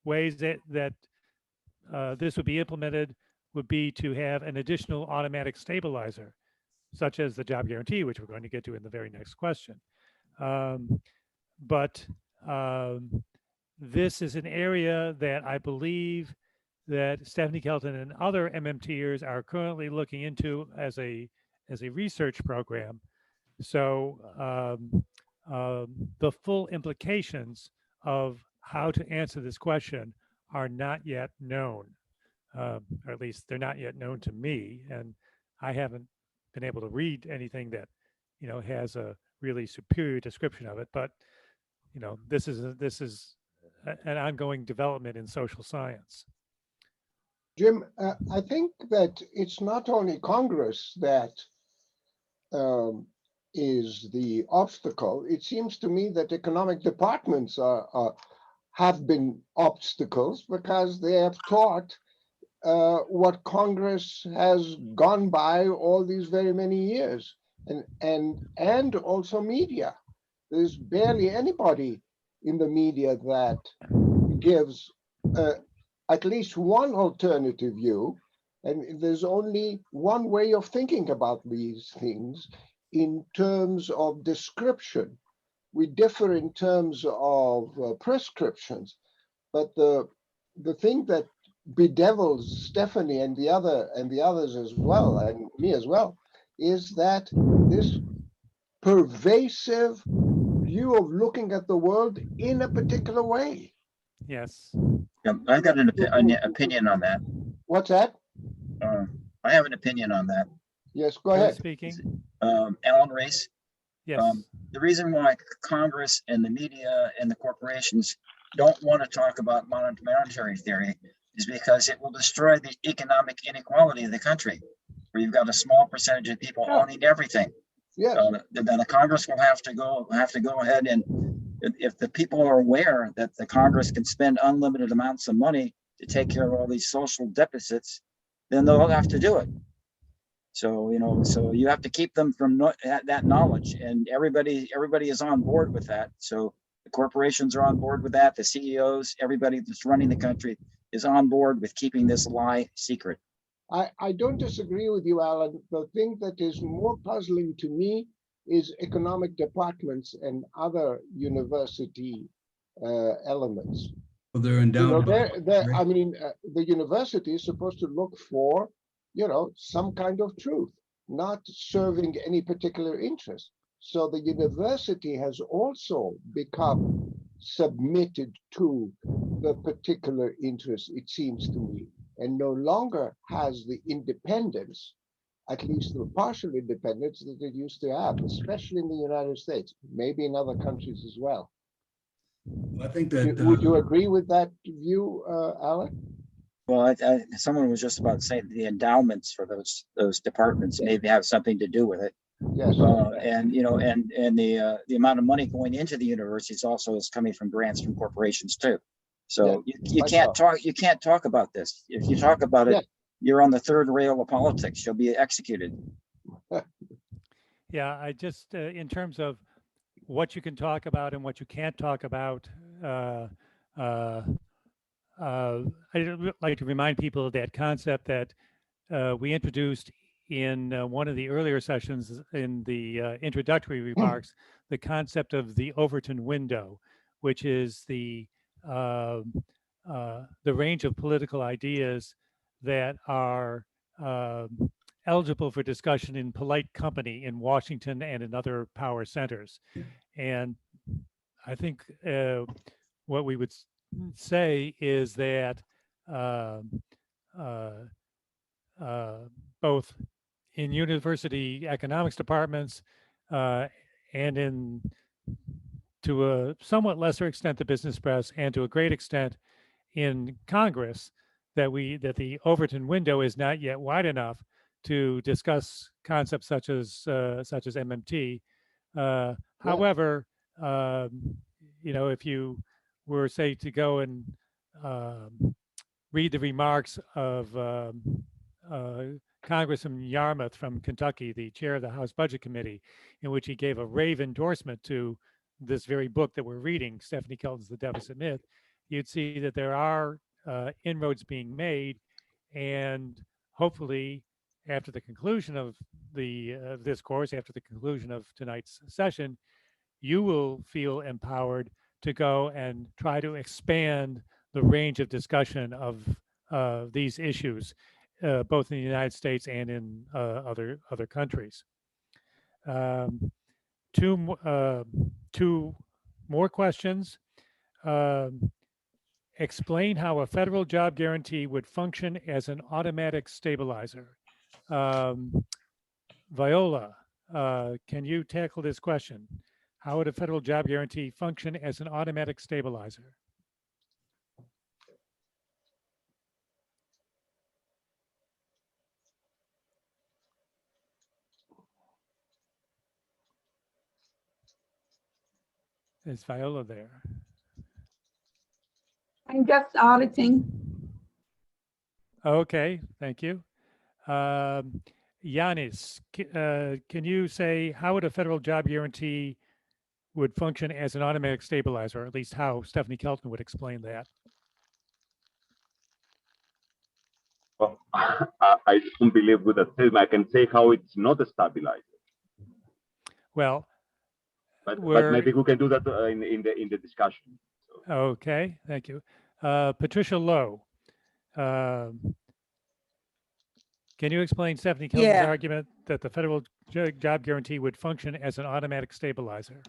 ways that this would be implemented would be to have an additional automatic stabilizer, such as the job guarantee, which we're going to get to in the very next question. But this is an area that I believe that Stephanie Kelton and other MMTers are currently looking into as a research program. So the full implications of how to answer this question are not yet known, or at least they're not yet known to me, and I haven't been able to read anything that has a really superior description of it. But this is an ongoing development in social science. Jim, I think that it's not only Congress that is the obstacle. It seems to me that economic departments have been obstacles because they have taught what Congress has gone by all these very many years, and also media. There's barely anybody in the media that gives at least one alternative view, and there's only one way of thinking about these things in terms of description. We differ in terms of prescriptions, but the thing that bedevils Stephanie and the others as well, and me as well, is that this pervasive view of looking at the world in a particular way. Yes. Yeah, I've got an opinion on that. What's that? I have an opinion on that. Yes, go ahead. Speaking. Alan Race. Yes. The reason why Congress and the media and the corporations don't want to talk about monetary theory is because it will destroy the economic inequality of the country, where you've got a small percentage of people owning everything. Yes. Then the Congress will have to go ahead, and if the people are aware that the Congress can spend unlimited amounts of money to take care of all these social deficits, then they'll have to do it. So, so you have to keep them from that knowledge, and everybody is on board with that. So the corporations are on board with that. The CEOs, everybody that's running the country is on board with keeping this lie secret. I don't disagree with you, Alan. The thing that is more puzzling to me is economic departments and other university elements. Well, they're endowed. I mean, the university is supposed to look for, some kind of truth, not serving any particular interest. So the university has also become submitted to the particular interest, it seems to me, and no longer has the independence, at least the partial independence that it used to have, especially in the United States, maybe in other countries as well. I think that. Would you agree with that view, Alan? Well, someone was just about to say the endowments for those departments maybe have something to do with it. Yes. And the amount of money going into the universities also is coming from grants from corporations too. So you can't talk about this. If you talk about it, you're on the third rail of politics. You'll be executed. Yeah, I just in terms of what you can talk about and what you can't talk about. I'd like to remind people of that concept that we introduced in one of the earlier sessions in the introductory remarks, the concept of the Overton window, which is the range of political ideas that are eligible for discussion in polite company in Washington and in other power centers. And I think what we would say is that both in university economics departments and in, to a somewhat lesser extent, the business press, and to a great extent in Congress, that the Overton window is not yet wide enough to discuss concepts such as MMT. However, if you were, say, to go and read the remarks of Congressman Yarmouth from Kentucky, the chair of the House Budget Committee, in which he gave a rave endorsement to this very book that we're reading, Stephanie Kelton's The Deficit Myth, you'd see that there are inroads being made, and hopefully after the conclusion of this course, after the conclusion of tonight's session, you will feel empowered to go and try to expand the range of discussion of these issues, both in the United States and in other countries. Two more questions. Explain how a federal job guarantee would function as an automatic stabilizer. Viola, can you tackle this question? How would a federal job guarantee function as an automatic stabilizer? Is Viola there? I'm just auditing. Okay, thank you. Yanis, can you say how would a federal job guarantee would function as an automatic stabilizer, or at least how Stephanie Kelton would explain that? Well, I don't believe with that statement. I can say how it's not a stabilizer. Well, but maybe we can do that in the discussion. So. Okay, thank you. Patricia Lowe, can you explain Stephanie Kelton's argument that the federal job guarantee would function as an automatic stabilizer?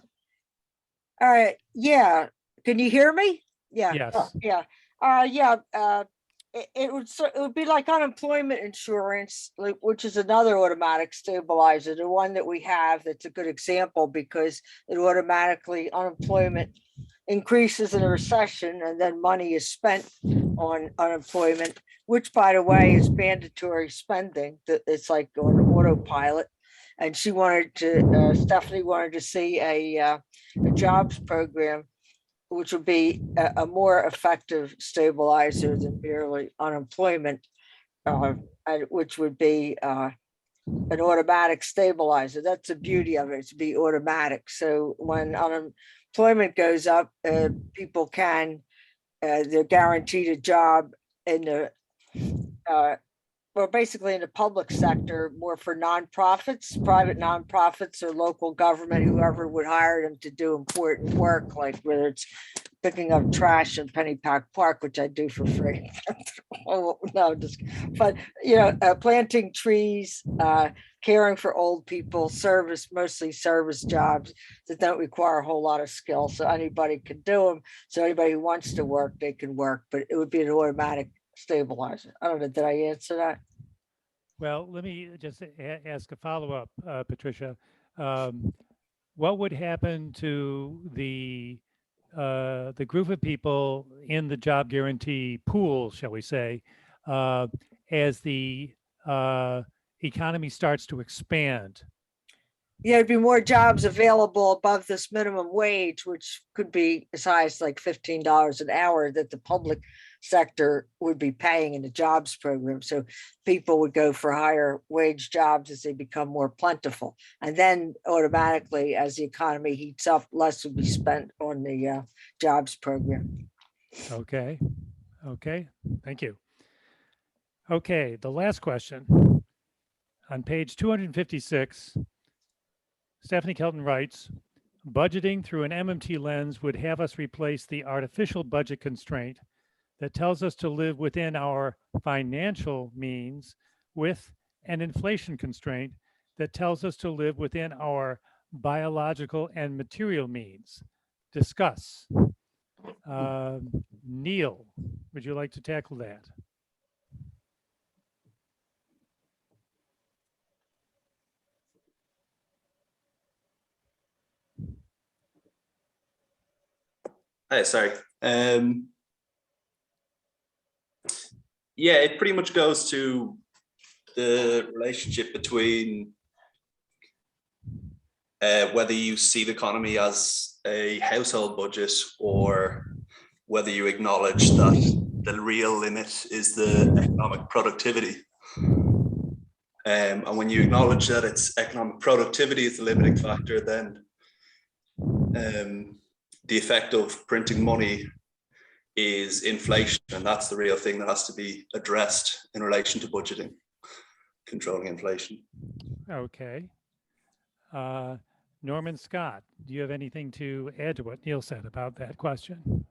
All right. Yeah. Can you hear me? Yeah. Yes. Yeah. It would be like unemployment insurance, which is another automatic stabilizer, the one that we have. That's a good example because it automatically, unemployment increases in a recession, and then money is spent on unemployment, which by the way is mandatory spending, that it's like on autopilot. And she wanted to, Stephanie wanted to see a jobs program, which would be a more effective stabilizer than merely unemployment, which would be an automatic stabilizer. That's the beauty of it, to be automatic. So when unemployment goes up, people can, they're guaranteed a job in the, well, basically in the public sector, more for nonprofits, private nonprofits or local government, whoever would hire them to do important work, like whether it's picking up trash in Pennypack Park, which I do for free. Oh, no, just, but planting trees, caring for old people, mostly service jobs that don't require a whole lot of skill. So anybody can do them. So anybody who wants to work, they can work, but it would be an automatic stabilizer. I don't know, did I answer that? Well, let me just ask a follow-up, Patricia. What would happen to the group of people in the job guarantee pool, shall we say, as the economy starts to expand? Yeah, there'd be more jobs available above this minimum wage, which could be as high as like $15 an hour that the public sector would be paying in the jobs program. So people would go for higher wage jobs as they become more plentiful. And then automatically, as the economy heats up, less would be spent on the jobs program. Okay. Okay. Thank you. Okay. The last question on page 256. Stephanie Kelton writes, budgeting through an MMT lens would have us replace the artificial budget constraint that tells us to live within our financial means with an inflation constraint that tells us to live within our biological and material means. Discuss. Neil, would you like to tackle that? Hey, sorry. Yeah, it pretty much goes to the relationship between whether you see the economy as a household budget or whether you acknowledge that the real limit is the economic productivity. And when you acknowledge that it's economic productivity is the limiting factor, then the effect of printing money is inflation, and that's the real thing that has to be addressed in relation to budgeting, controlling inflation. Okay. Norman Scott, do you have anything to add to what Neil said about that question?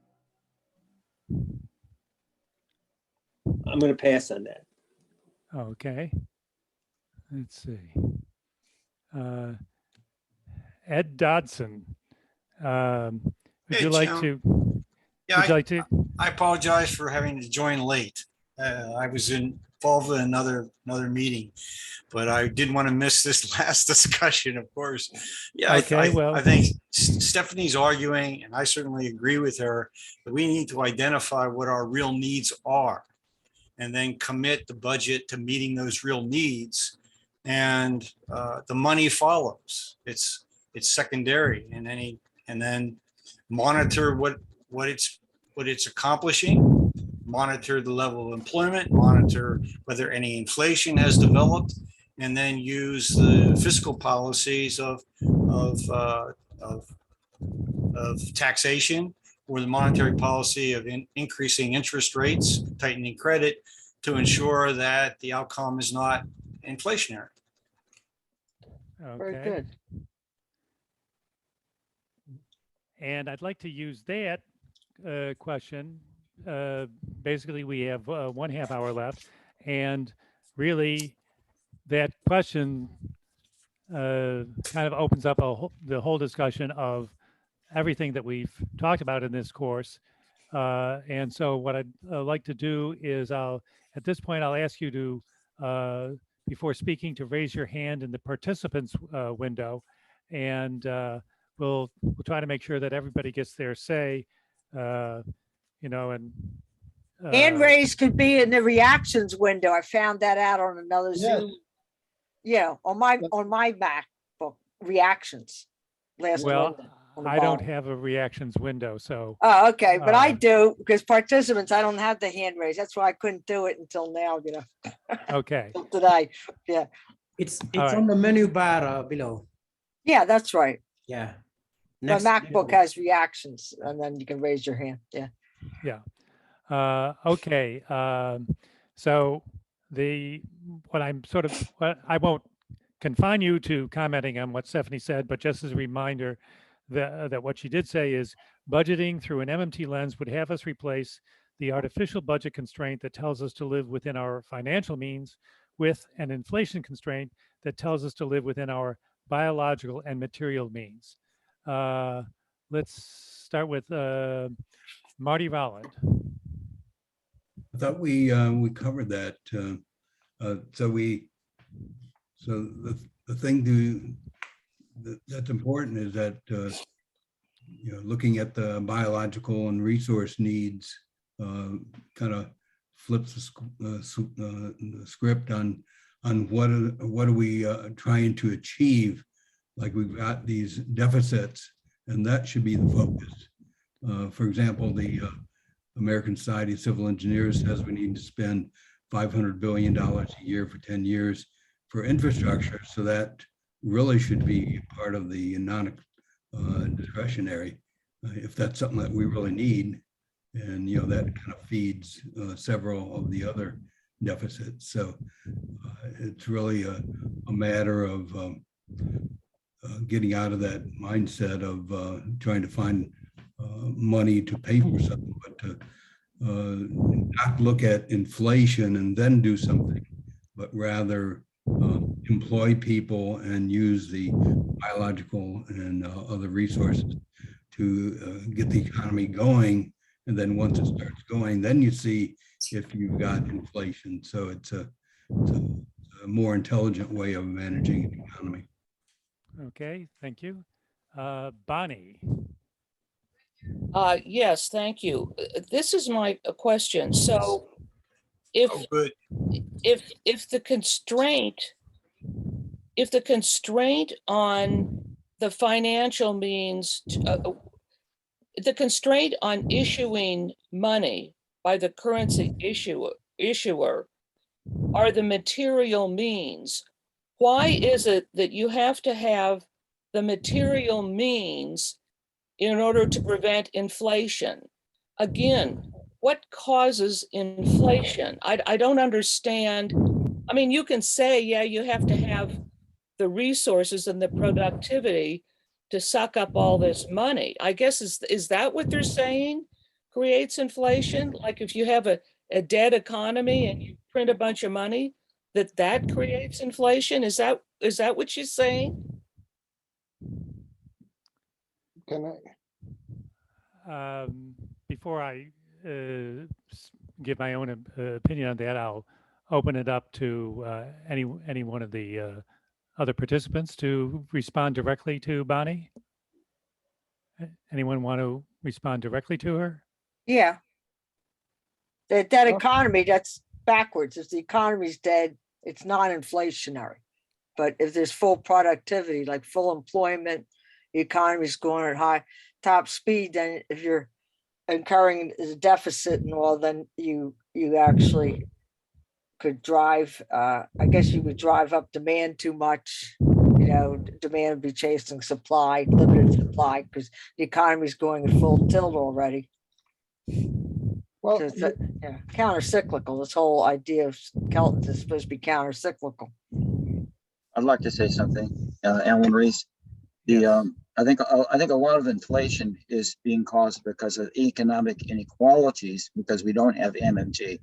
I'm going to pass on that. Okay. Let's see. Ed Dodson, would you like to? Yeah, would you like to? I apologize for having to join late. I was involved in another meeting, but I didn't want to miss this last discussion, of course. Yeah, Okay, I think Stephanie's arguing, and I certainly agree with her, that we need to identify what our real needs are and then commit the budget to meeting those real needs. And the money follows. It's secondary, and then monitor what it's accomplishing, monitor the level of employment, monitor whether any inflation has developed, and then use the fiscal policies of taxation or the monetary policy of increasing interest rates, tightening credit, to ensure that the outcome is not inflationary. Okay. Very good. And I'd like to use that question. Basically, we have 1/2 hour left, and really, that question kind of opens up the whole discussion of everything that we've talked about in this course. And so, what I'd like to do is, at this point, I'll ask you to, before speaking, to raise your hand in the participants window, and we'll try to make sure that everybody gets their say, and Hand raise could be in the reactions window. I found that out on another Yes. Zoom. Yeah, on my MacBook, reactions. Last Well, window on the I don't bottom. have a reactions window, so. Oh, okay, but I uh, do, because participants, I don't have the hand raise. That's why I couldn't do it until now, Okay, till today. Yeah, It's right. on the menu bar below. yeah, that's right. Yeah. My Next. MacBook has reactions and then you can raise your hand. Yeah. Yeah. Okay. So what I'm sort of, I won't confine you to commenting on what Stephanie said, but just as a reminder that what she did say is budgeting through an MMT lens would have us replace the artificial budget constraint that tells us to live within our financial means with an inflation constraint that tells us to live within our biological and material means. Let's start with Marty Rowland. I thought we covered that. So the thing that's important is that looking at the biological and resource needs kind of flips the script on what are we trying to achieve. Like we've got these deficits, and that should be the focus. For example, the American Society of Civil Engineers says we need to spend $500 billion a year for 10 years for infrastructure. So that really should be part of the non-discretionary, if that's something that we really need. And, that kind of feeds several of the other deficits. So it's really a matter of getting out of that mindset of trying to find money to pay for something, but to not look at inflation and then do something, but rather employ people and use the biological and other resources to get the economy going. And then once it starts going, then you see if you've got inflation. So it's a more intelligent way of managing the economy. Okay, thank you. Bonnie. Yes, thank you. This is my question. So if the constraint on the financial means, the constraint on issuing money by the currency issuer are the material means, why is it that you have to have the material means in order to prevent inflation? Again, what causes inflation? I don't understand. I mean, you can say, yeah, you have to have the resources and the productivity to suck up all this money. I guess, is that what they're saying creates inflation? Like if you have a dead economy and you print a bunch of money, that creates inflation? Is that what she's saying? Can Before I give my own opinion on that, I'll open it up to any one of the other participants to respond directly to Bonnie. Anyone want to respond directly to her? Yeah. That economy, that's backwards. If the economy's dead, it's not inflationary. But if there's full productivity, like full employment, the economy's going at high top speed, then if you're incurring a deficit and all, then you actually could drive, I guess you would drive up demand too much. Demand would be chasing supply, limited supply, because the economy's going at full tilt already. Well, yeah, counter-cyclical. This whole idea of Kelton is supposed to be counter-cyclical. I'd like to say something, Alan Reese. I think a lot of inflation is being caused because of economic inequalities, because we don't have MMT.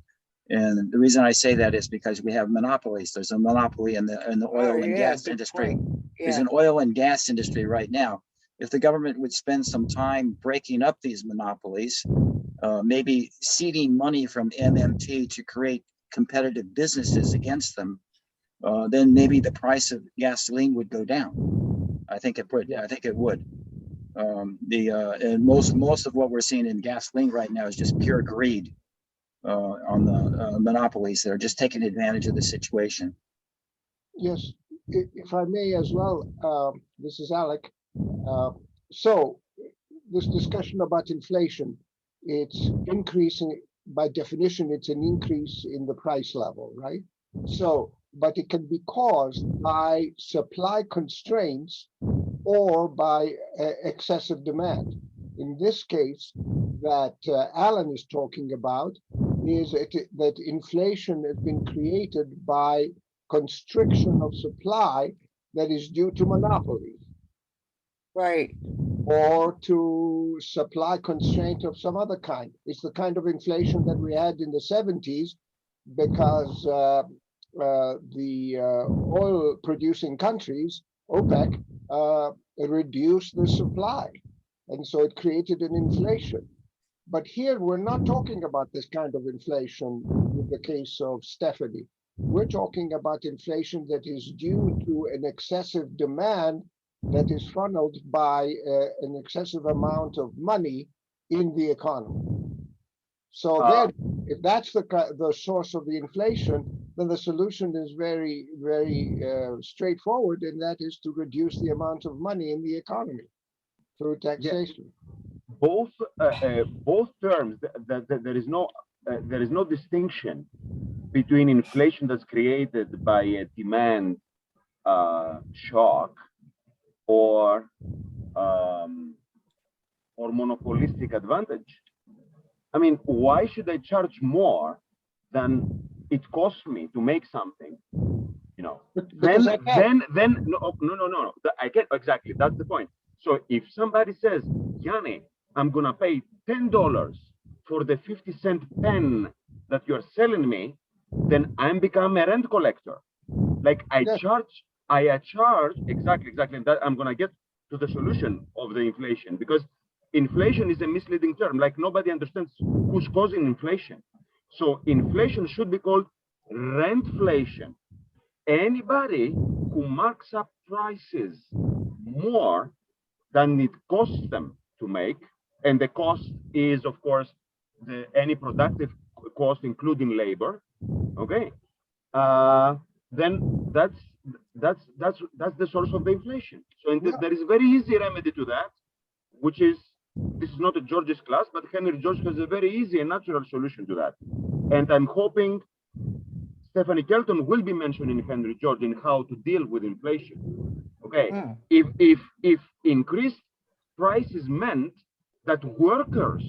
And the reason I say that is because we have monopolies. There's a monopoly in the oil and gas industry. There's an oil and gas industry right now. If the government would spend some time breaking up these monopolies, maybe seeding money from MMT to create competitive businesses against them, then maybe the price of gasoline would go down. I think it would. I think it would. And most of what we're seeing in gasoline right now is just pure greed. on the monopolies that are just taking advantage of the situation. Yes, if I may as well, this is Alec. So this discussion about inflation, it's increasing, by definition, it's an increase in the price level, right? So, but it can be caused by supply constraints or by excessive demand. In this case, that Alan is talking about is that inflation has been created by constriction of supply that is due to monopolies. Right. Or to supply constraint of some other kind. It's the kind of inflation that we had in the 70s because the oil producing countries, OPEC, reduced the supply. And so it created an inflation. But here we're not talking about this kind of inflation with the case of Stephanie. We're talking about inflation that is due to an excessive demand that is funneled by an excessive amount of money in the economy. So then, if that's the source of the inflation, then the solution is very, very straightforward, and that is to reduce the amount of money in the economy through taxation. Both terms, there is no distinction between inflation that's created by a demand shock or monopolistic advantage. I mean, why should I charge more than it costs me to make something? You know, then no. I get exactly, that's the point. So if somebody says, Yanni, I'm gonna pay $10 for the 50-cent pen that you're selling me, then I'm become a rent collector. Like I charge exactly. And that I'm gonna get to the solution of the inflation, because inflation is a misleading term. Like nobody understands who's causing inflation. So inflation should be called rentflation. Anybody who marks up prices more than it costs them to make, and the cost is, of course, any productive cost, including labor. Okay, then that's the source of the inflation. So there is a very easy remedy to that, which is, this is not a George's class, but Henry George has a very easy and natural solution to that. And I'm hoping Stephanie Kelton will be mentioning Henry George in how to deal with inflation. Okay, if increased prices meant that workers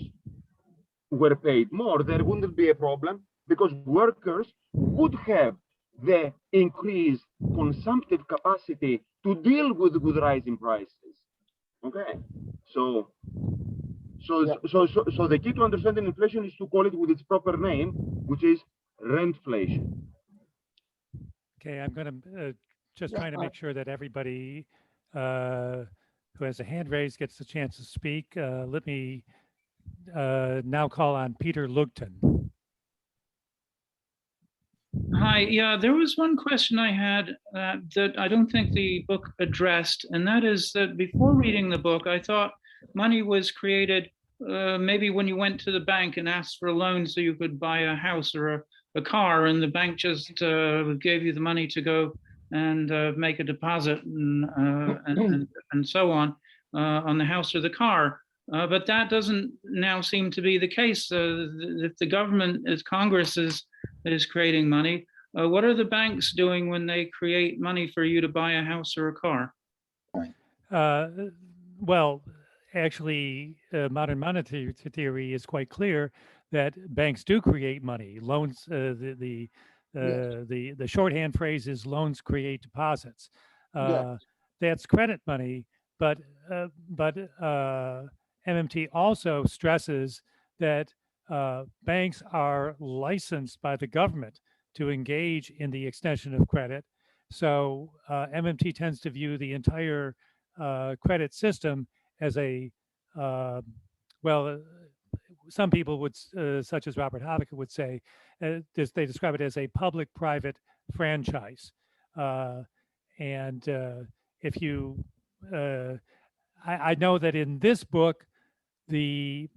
were paid more, there wouldn't be a problem, because workers would have the increased consumptive capacity to deal with rising prices. Okay, so the key to understanding inflation is to call it with its proper name, which is rentflation. Okay, I'm going to just trying to make sure that everybody who has a hand raised gets the chance to speak. Let me now call on Peter Lugton. Hi, yeah, there was one question I had that I don't think the book addressed, and that is that before reading the book, I thought money was created maybe when you went to the bank and asked for a loan so you could buy a house or a car, and the bank just gave you the money to go and make a deposit and so on the house or the car. But that doesn't now seem to be the case. If the government, if Congress is creating money, what are the banks doing when they create money for you to buy a house or a car? Well, actually, modern monetary theory is quite clear that banks do create money. Loans, the shorthand phrase is loans create deposits. That's credit money, but MMT also stresses that banks are licensed by the government to engage in the extension of credit. So MMT tends to view the entire credit system as a, some people would, such as Robert Habeck would say, they describe it as a public-private franchise. And if you, I know that in this book, the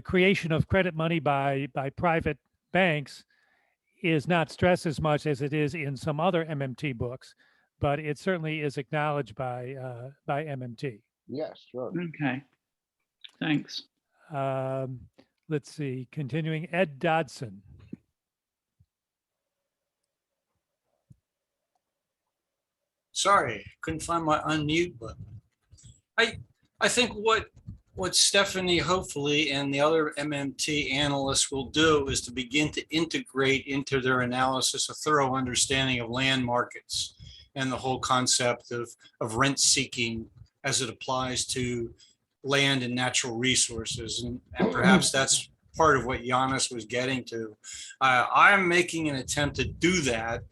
creation of credit money by private banks is not stressed as much as it is in some other MMT books, but it certainly is acknowledged by MMT. Yes, sure. Okay, thanks. Let's see, continuing, Ed Dodson. Sorry, couldn't find my unmute button. I think what Stephanie hopefully and the other MMT analysts will do is to begin to integrate into their analysis a thorough understanding of land markets and the whole concept of rent seeking as it applies to land and natural resources. And perhaps that's part of what Giannis was getting to. I'm making an attempt to do that,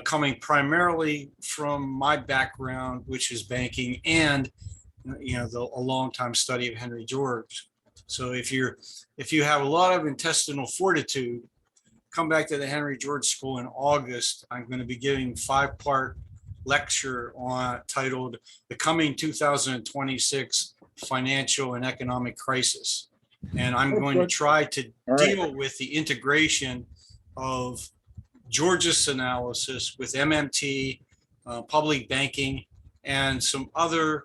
coming primarily from my background, which is banking, and a long time study of Henry George. So if you have a lot of intestinal fortitude, come back to the Henry George School in August. I'm going to be giving a 5-part lecture titled "The Coming 2026 Financial and Economic Crisis," and I'm going to try to deal with the integration of George's analysis with MMT, public banking, and some other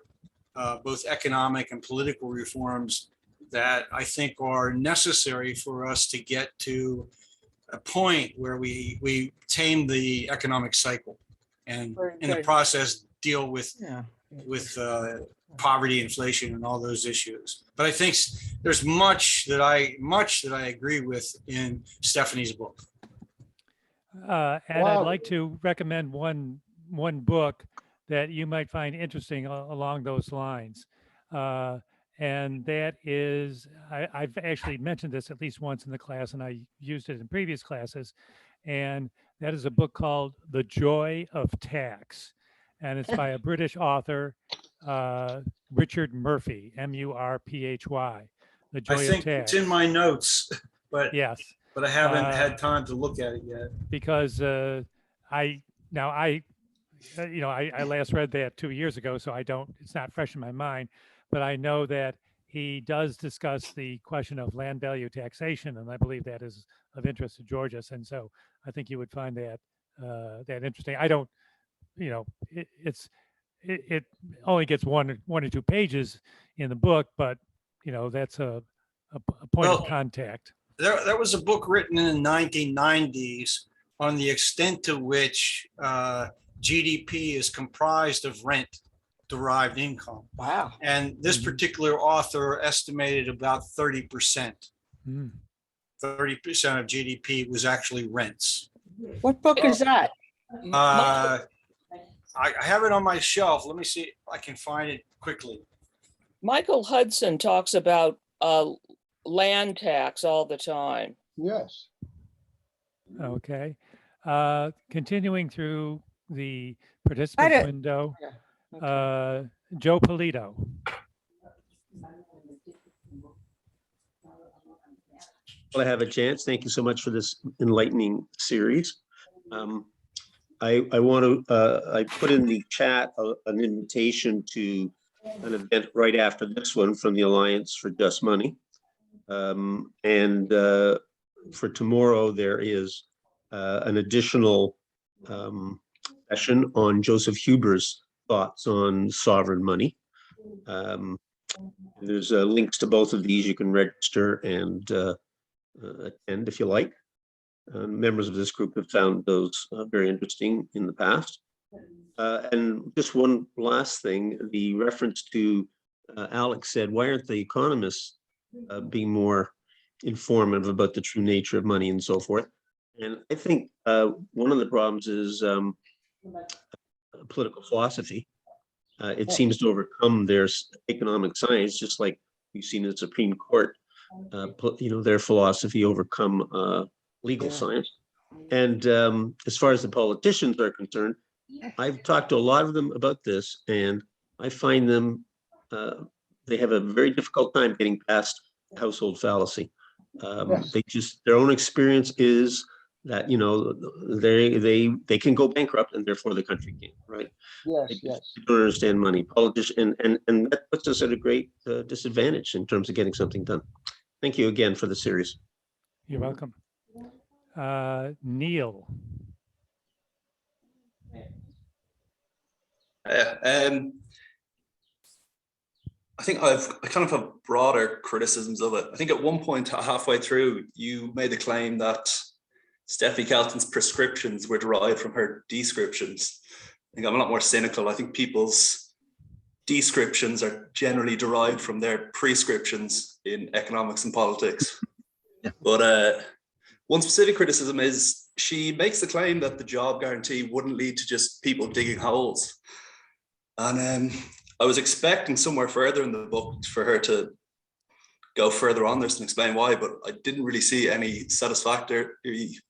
both economic and political reforms that I think are necessary for us to get to a point where we tame the economic cycle and in the process deal with poverty, inflation, and all those issues. But I think there's much that I agree with in Stephanie's book. And I'd like to recommend one book that you might find interesting along those lines. And that is, I've actually mentioned this at least once in the class, and I used it in previous classes. And that is a book called The Joy of Tax. And it's by a British author, Richard Murphy, M-U-R-P-H-Y. The Joy I of think Tax. it's in my notes, but yes, but I haven't had time to look at it yet. Because I last read that 2 years ago, so it's not fresh in my mind, but I know that he does discuss the question of land value taxation, and I believe that is of interest to Georges, and so I think you would find that interesting. I don't, it only gets one or two pages in the book, but that's a point of contact. There was a book written in the 1990s on the extent to which GDP is comprised of rent-derived income. Wow. And this particular author estimated about 30%. 30% of GDP was actually rents. What book is that? I have it on my shelf. Let me see if I can find it quickly. Michael Hudson talks about land tax all the time. Yes. Okay. Continuing through the participant window, Joe Polito. Well, I have a chance. Thank you so much for this enlightening series. I want to, I put in the chat an invitation to an event right after this one from the Alliance for Just Money. And for tomorrow, there is an additional session on Joseph Huber's thoughts on sovereign money. There's links to both of these. You can register and attend if you like. Members of this group have found those very interesting in the past. And just one last thing, the reference to Alex said, why aren't the economists being more informative about the true nature of money and so forth? And I think one of the problems is political philosophy. It seems to overcome their economic science, just like we've seen in the Supreme Court, their philosophy overcome legal science. And as far as the politicians are concerned, I've talked to a lot of them about this, and I find them, they have a very difficult time getting past household fallacy. They just, their own experience is that, they can go bankrupt and therefore the country can't, right? Yes, they don't understand money. Politicians, and that puts us at a great disadvantage in terms of getting something done. Thank you again for the series. You're welcome. Neil. I think I kind of have broader criticisms of it. I think at one point halfway through, you made the claim that Stephanie Kelton's prescriptions were derived from her descriptions. I think I'm a lot more cynical. I think people's descriptions are generally derived from their prescriptions in economics and politics. But one specific criticism is she makes the claim that the job guarantee wouldn't lead to just people digging holes. And I was expecting somewhere further in the book for her to go further on this and explain why, but I didn't really see any satisfactory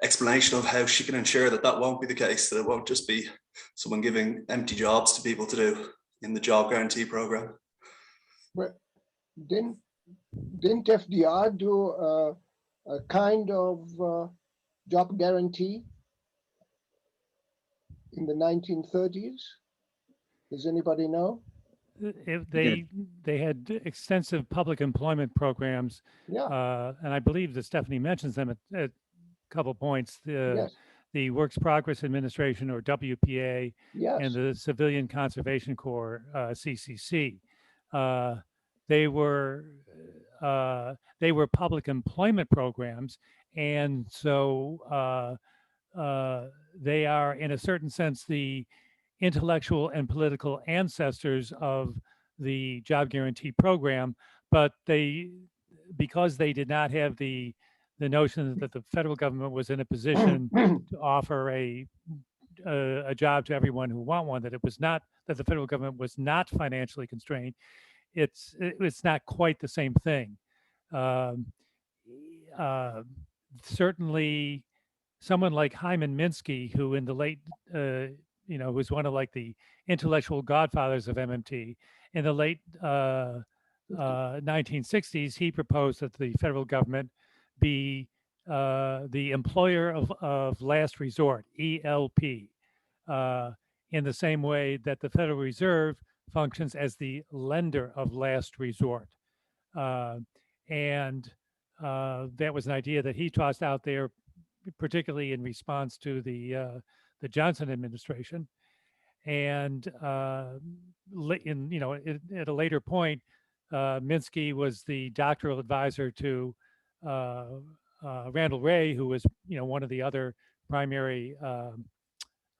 explanation of how she can ensure that that won't be the case, that it won't just be someone giving empty jobs to people to do in the job guarantee program. But didn't FDR do a kind of job guarantee in the 1930s? Does anybody know? They had extensive public employment programs. Yeah. And I believe that Stephanie mentions them at a couple points. The Works Progress Administration, or WPA, Yes. and the Civilian Conservation Corps, CCC. They were public employment programs, and so they are, in a certain sense, the intellectual and political ancestors of the job guarantee program, but because they did not have the notion that the federal government was in a position to offer a job to everyone who want one, that the federal government was not financially constrained, it's not quite the same thing. Certainly someone like Hyman Minsky, who in the late was one of like the intellectual godfathers of MMT. In the late 1960s, he proposed that the federal government be the employer of last resort, ELP, in the same way that the Federal Reserve functions as the lender of last resort. And that was an idea that he tossed out there, particularly in response to the Johnson administration. And at a later point, Minsky was the doctoral advisor to Randall Wray, who was one of the other primary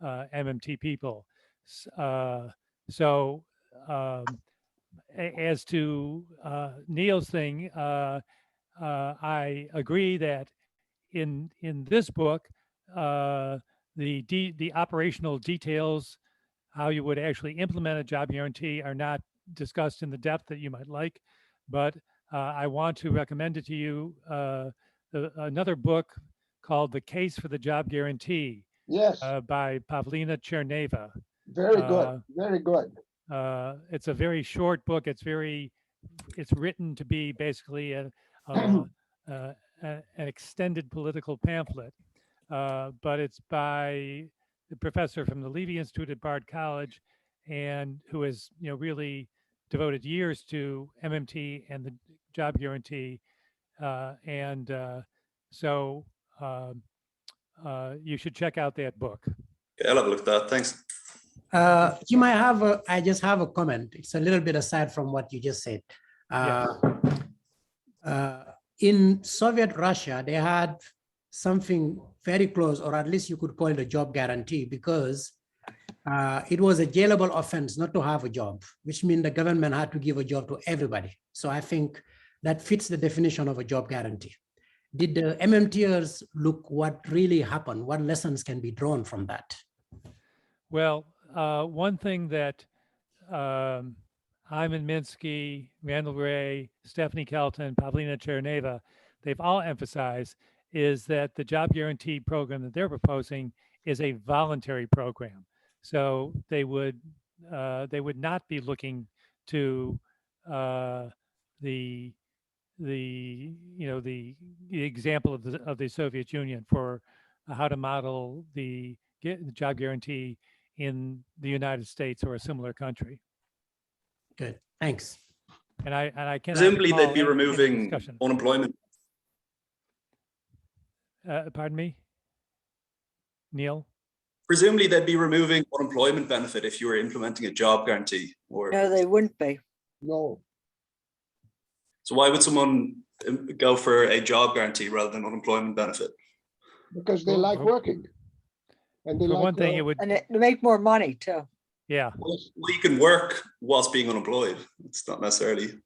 MMT people. As to Neil's thing, I agree that in this book, the operational details, how you would actually implement a job guarantee, are not discussed in the depth that you might like. But I want to recommend it to you, another book called The Case for the Job Guarantee. Yes. By Pavlina Cherneva. Very good. Very good. It's a very short book. It's written to be basically an extended political pamphlet, but it's by the professor from the Levy Institute at Bard College, and who has really devoted years to MMT and the job guarantee, so you should check out that book. Yeah, I'll have a look at that. Thanks. You might have I just have a comment. It's a little bit aside from what you just said. In Soviet Russia, they had something very close, or at least you could call it a job guarantee, because it was a jailable offense not to have a job, which means the government had to give a job to everybody. So I think that fits the definition of a job guarantee. Did the MMTers look what really happened? What lessons can be drawn from that? Well, one thing that Hyman Minsky, Randall Wray, Stephanie Kelton, Pavlina Cherneva, they've all emphasized is that the job guarantee program that they're proposing is a voluntary program. So they would not be looking to the example of the Soviet Union for how to model the job guarantee in the United States or a similar country. Good, thanks. And I cannot Presumably they'd recall be any removing discussion. unemployment. Pardon me, Neil? Presumably they'd be removing unemployment benefit if you were implementing a job guarantee. Or No, they wouldn't be. No, so why would someone go for a job guarantee rather than unemployment benefit? because they Well, like for- working. And they For like, one thing, it would, And they make more money too. yeah. Well, you can work whilst being unemployed. It's not necessarily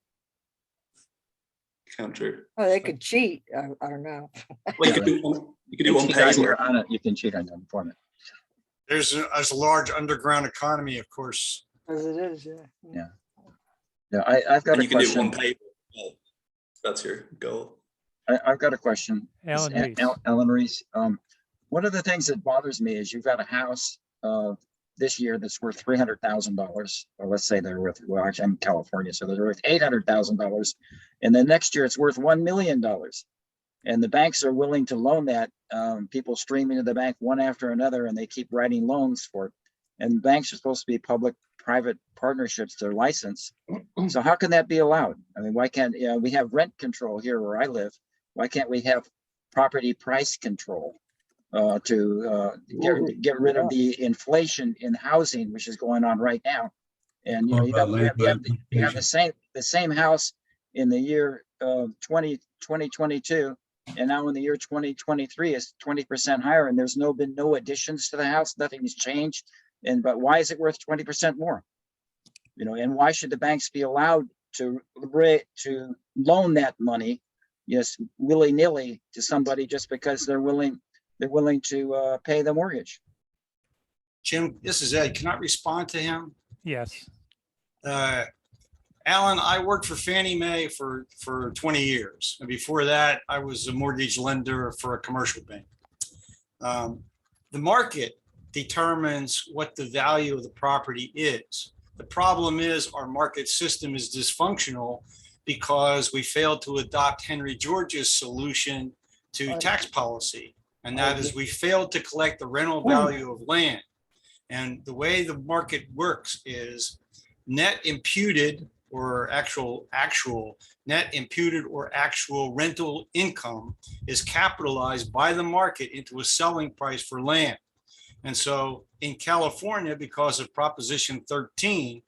counter. Oh, they could cheat. I don't know. Well, you could do unpaid work. You can cheat on unemployment. There's a large underground economy, of course. As it is, yeah. Yeah. Yeah, I've got And a you can do question. unpaid. Well, that's your goal. I've got a question. Alan It's Reese. Alan Reese. One of the things that bothers me is you've got a house this year that's worth $300,000, or let's say they're worth, well, actually I'm in California, so they're worth $800,000. And then next year it's worth $1 million. And the banks are willing to loan that. People stream into the bank one after another, and they keep writing loans for it. And banks are supposed to be public-private partnerships, they're licensed. So how can that be allowed? I mean, why can't, we have rent control here where I live. Why can't we have property price control to get rid of the inflation in housing, which is going on right now? And, you have the same house in the year 2022, and now in the year 2023 is 20% higher, and there's been no additions to the house, nothing's changed. But why is it worth 20% more? And why should the banks be allowed to loan that money, yes, willy-nilly to somebody just because they're willing to pay the mortgage? Jim, this is Ed. Can I respond to him? Yes. Alan, I worked for Fannie Mae for 20 years. And before that, I was a mortgage lender for a commercial bank. The market determines what the value of the property is. The problem is our market system is dysfunctional because we failed to adopt Henry George's solution to tax policy. And that is we failed to collect the rental value of land. And the way the market works is net imputed or actual net imputed or actual rental income is capitalized by the market into a selling price for land. And so in California, because of Proposition 13,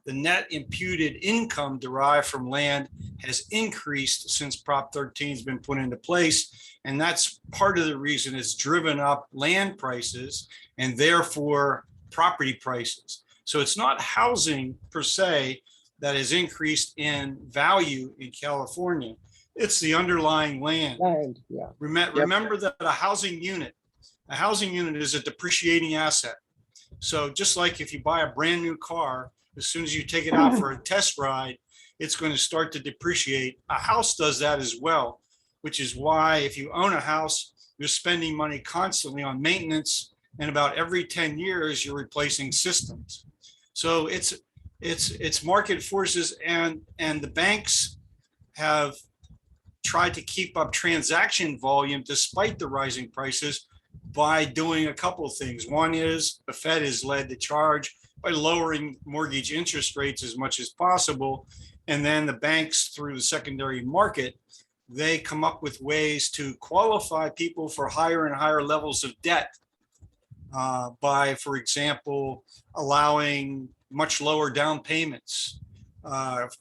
the net imputed income derived from land has increased since Prop 13 has been put into place. And that's part of the reason it's driven up land prices and therefore property prices. So it's not housing per se that has increased in value in California. It's the underlying land. Yeah. Remember that a housing unit is a depreciating asset. So just like if you buy a brand new car, as soon as you take it out for a test ride, it's going to start to depreciate. A house does that as well, which is why if you own a house, you're spending money constantly on maintenance, and about every 10 years, you're replacing systems. So it's market forces, and the banks have tried to keep up transaction volume despite the rising prices by doing a couple of things. One is the Fed is led the charge by lowering mortgage interest rates as much as possible. And then the banks, through the secondary market, they come up with ways to qualify people for higher and higher levels of debt by, for example, allowing much lower down payments,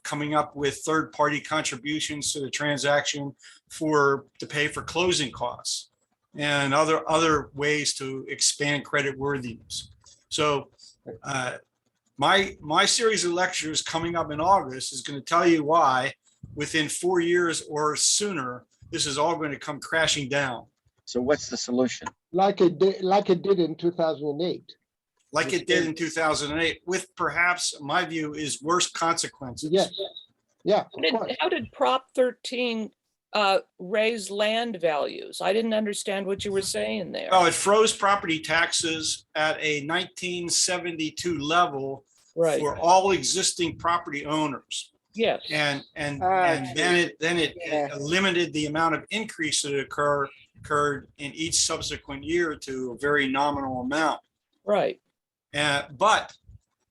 coming up with third-party contributions to the transaction to pay for closing costs, and other ways to expand credit worthiness. So my series of lectures coming up in August is going to tell you why within 4 years or sooner, this is all going to come crashing down. So what's the solution? Like it did in 2008. Like it did in 2008, with perhaps, my view, is worse consequences. Yes. Yeah. How did Prop 13 raise land values? I didn't understand what you were saying there. Oh, it froze property taxes at a 1972 level for all existing property owners. Yes. And then it limited the amount of increase that occurred in each subsequent year to a very nominal amount. Right. But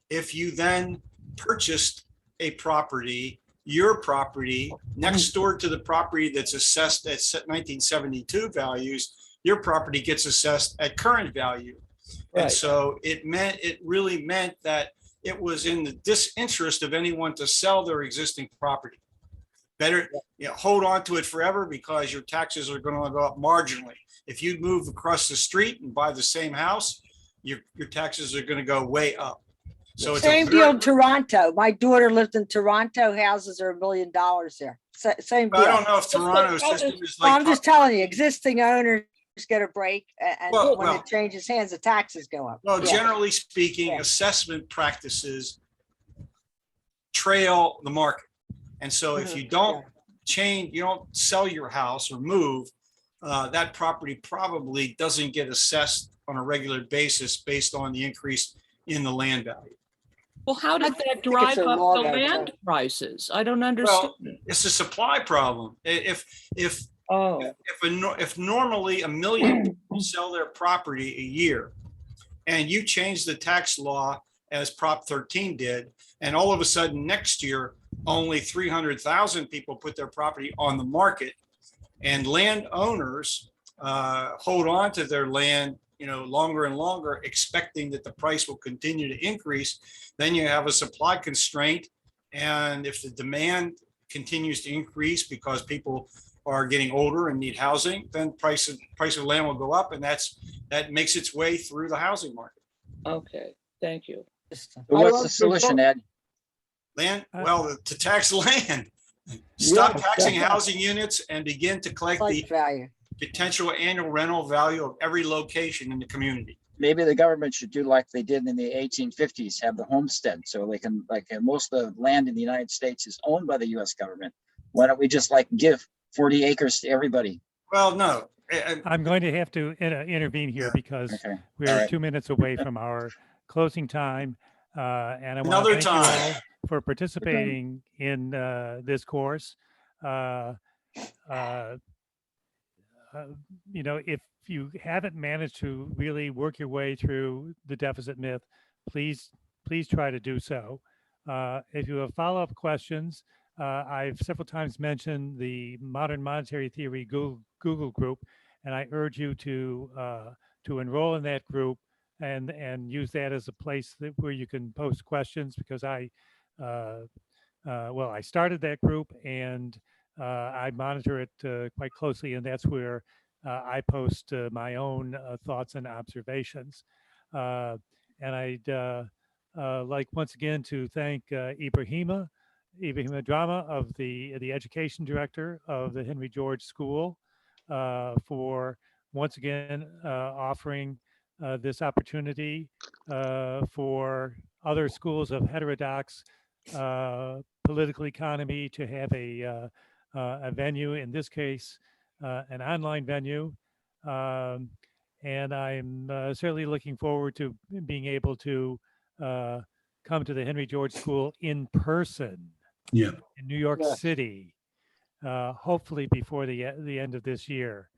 if you then purchased a property your property next door to the property that's assessed at 1972 values, your property gets assessed at current value. And Right. so it really meant that it was in the disinterest of anyone to sell their existing property. Better, hold on to it forever because your taxes are going to go up marginally. If you move across the street and buy the same house, your taxes are going to go way up. So it's Same a deal very, in Toronto. My daughter lived in Toronto. Houses are $1 million there. Same deal. I don't know if Toronto's system is Well, like. I'm just telling you, existing owners get a break, and Well, when it changes hands, the taxes go up. Well, Yeah. generally speaking, assessment practices trail the market. And so if you don't change, you don't sell your house or move, that property probably doesn't get assessed on a regular basis based on the increase in the land value. Well, how did that it's drive a up law the though, land too. prices? I don't understand. Well, it's a supply problem. If normally 1 million people sell their property a year, and you change the tax law as Prop 13 did, and all of a sudden next year only 300,000 people put their property on the market, and landowners hold on to their land, longer and longer, expecting that the price will continue to increase, then you have a supply constraint. And if the demand continues to increase because people are getting older and need housing, then price of land will go up, and that makes its way through the housing market. Okay, thank you. So what's the solution, Ed? Land, well, to tax land. Stop taxing housing units and begin to collect the value. Potential annual rental value of every location in the community. Maybe the government should do like they did in the 1850s, have the homestead, so they can, most of the land in the United States is owned by the US government. Why don't we just give 40 acres to everybody? Well, no. I'm going to have to intervene here because we're 2 minutes away from our closing time. And I want to thank you all for participating in this course. If you haven't managed to really work your way through the deficit myth, please try to do so. If you have follow-up questions, I've several times mentioned the Modern Monetary Theory Google group, and I urge you to enroll in that group and use that as a place where you can post questions, because I started that group and I monitor it quite closely, and that's where I post my own thoughts and observations. And I'd like once again to thank Ibrahima Drama, of the education director of the Henry George School, for once again offering this opportunity for other schools of heterodox political economy to have a venue, in this case, an online venue. And I'm certainly looking forward to being able to come to the Henry George School in person in New York City, hopefully before the end of this year.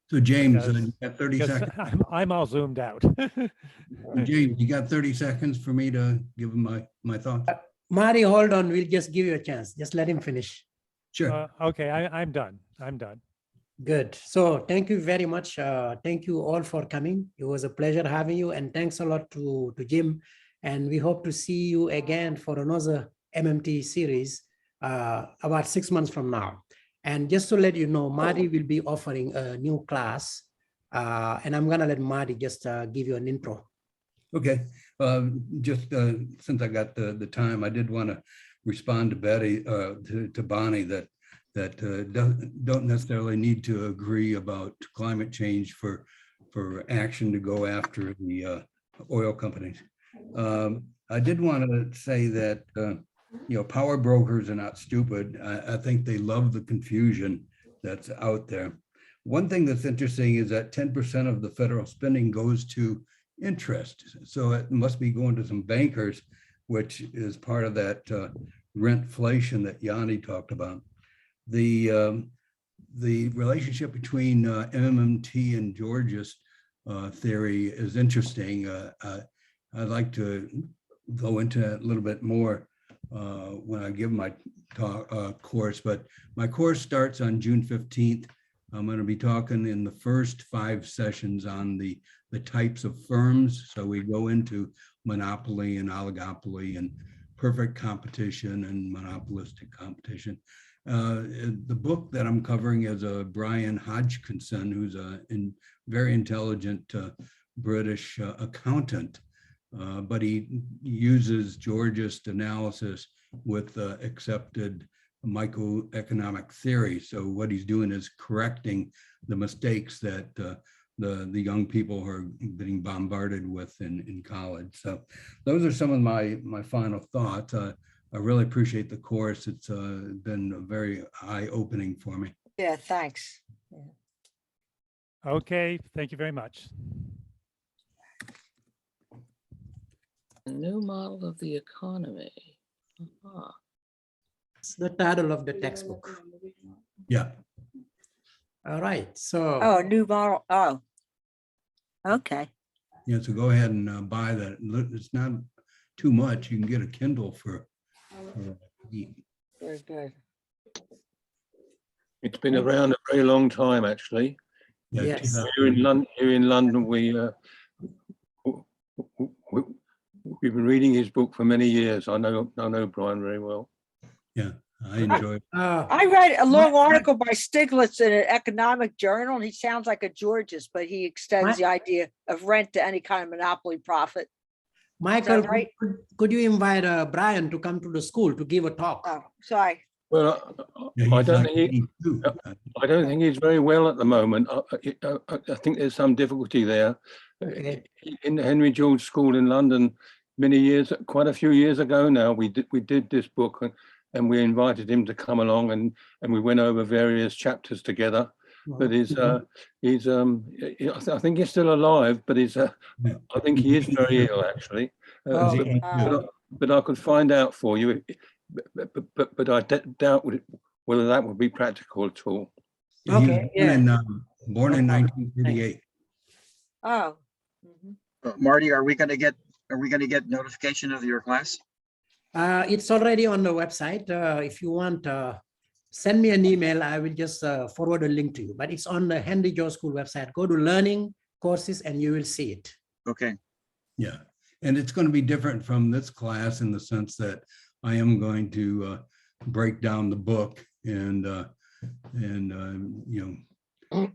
So James, you got 30 seconds. I'm all zoomed out. James, you got 30 seconds for me to give him my thoughts? Marty, hold on. We'll just give you a chance. Just let him finish. Sure. Okay, I'm done. Good. So thank you very much. Thank you all for coming. It was a pleasure having you. And thanks a lot to Jim. And we hope to see you again for another MMT series about 6 months from now. And just to let you know, Marty will be offering a new class. And I'm going to let Marty just give you an intro. Okay. Just since I got the time, I did want to respond to Betty, to Bonnie, that don't necessarily need to agree about climate change for action to go after the oil companies. I did want to say that power brokers are not stupid. I think they love the confusion that's out there. One thing that's interesting is that 10% of the federal spending goes to interest. So it must be going to some bankers, which is part of that rentflation that Yanni talked about. The relationship between MMT and George's theory is interesting. I'd like to go into that a little bit more. when I give my talk, course, but my course starts on June 15th. I'm going to be talking in the first 5 sessions on the types of firms. So we go into monopoly and oligopoly and perfect competition and monopolistic competition. The book that I'm covering is Brian Hodgkinson, who's a very intelligent British accountant, but he uses Georgist analysis with accepted microeconomic theory. So what he's doing is correcting the mistakes that the young people are being bombarded with in college. So those are some of my final thoughts. I really appreciate the course. It's been very eye-opening for me. Yeah, thanks. Okay, thank you very much. A new model of the economy. Uh-huh. It's the title of the textbook. Yeah. All right, so. Oh, a new model. Oh, okay. Yeah, so go ahead and buy that. It's not too much. You can get a Kindle for Very good. It's been around a very long time, actually. Yes. Here in London, we've been reading his book for many years. I know Brian very well. Yeah, I enjoy it. I read a long article by Stiglitz in an economic journal, and he sounds like a Georgist, but he extends the idea of rent to any kind of monopoly profit. Michael, right? could you invite Brian to come to the school to give a talk? Oh, sorry. Well, I don't think he's very well at the moment. I think there's some difficulty there. Okay. In the Henry George School in London, quite a few years ago now, we did this book, and we invited him to come along, and we went over various chapters together. But I think he's still alive, but I think he is very ill, actually. But I could find out for you. But I doubt whether that would be practical at all. Okay. Born in 1938. Oh. Marty, are we going to get notification of your class? It's already on the website. If you want, send me an email. I will just forward a link to you. But it's on the Henry George School website. Go to learning courses and you will see it. Okay. Yeah, and it's going to be different from this class in the sense that I am going to break down the book and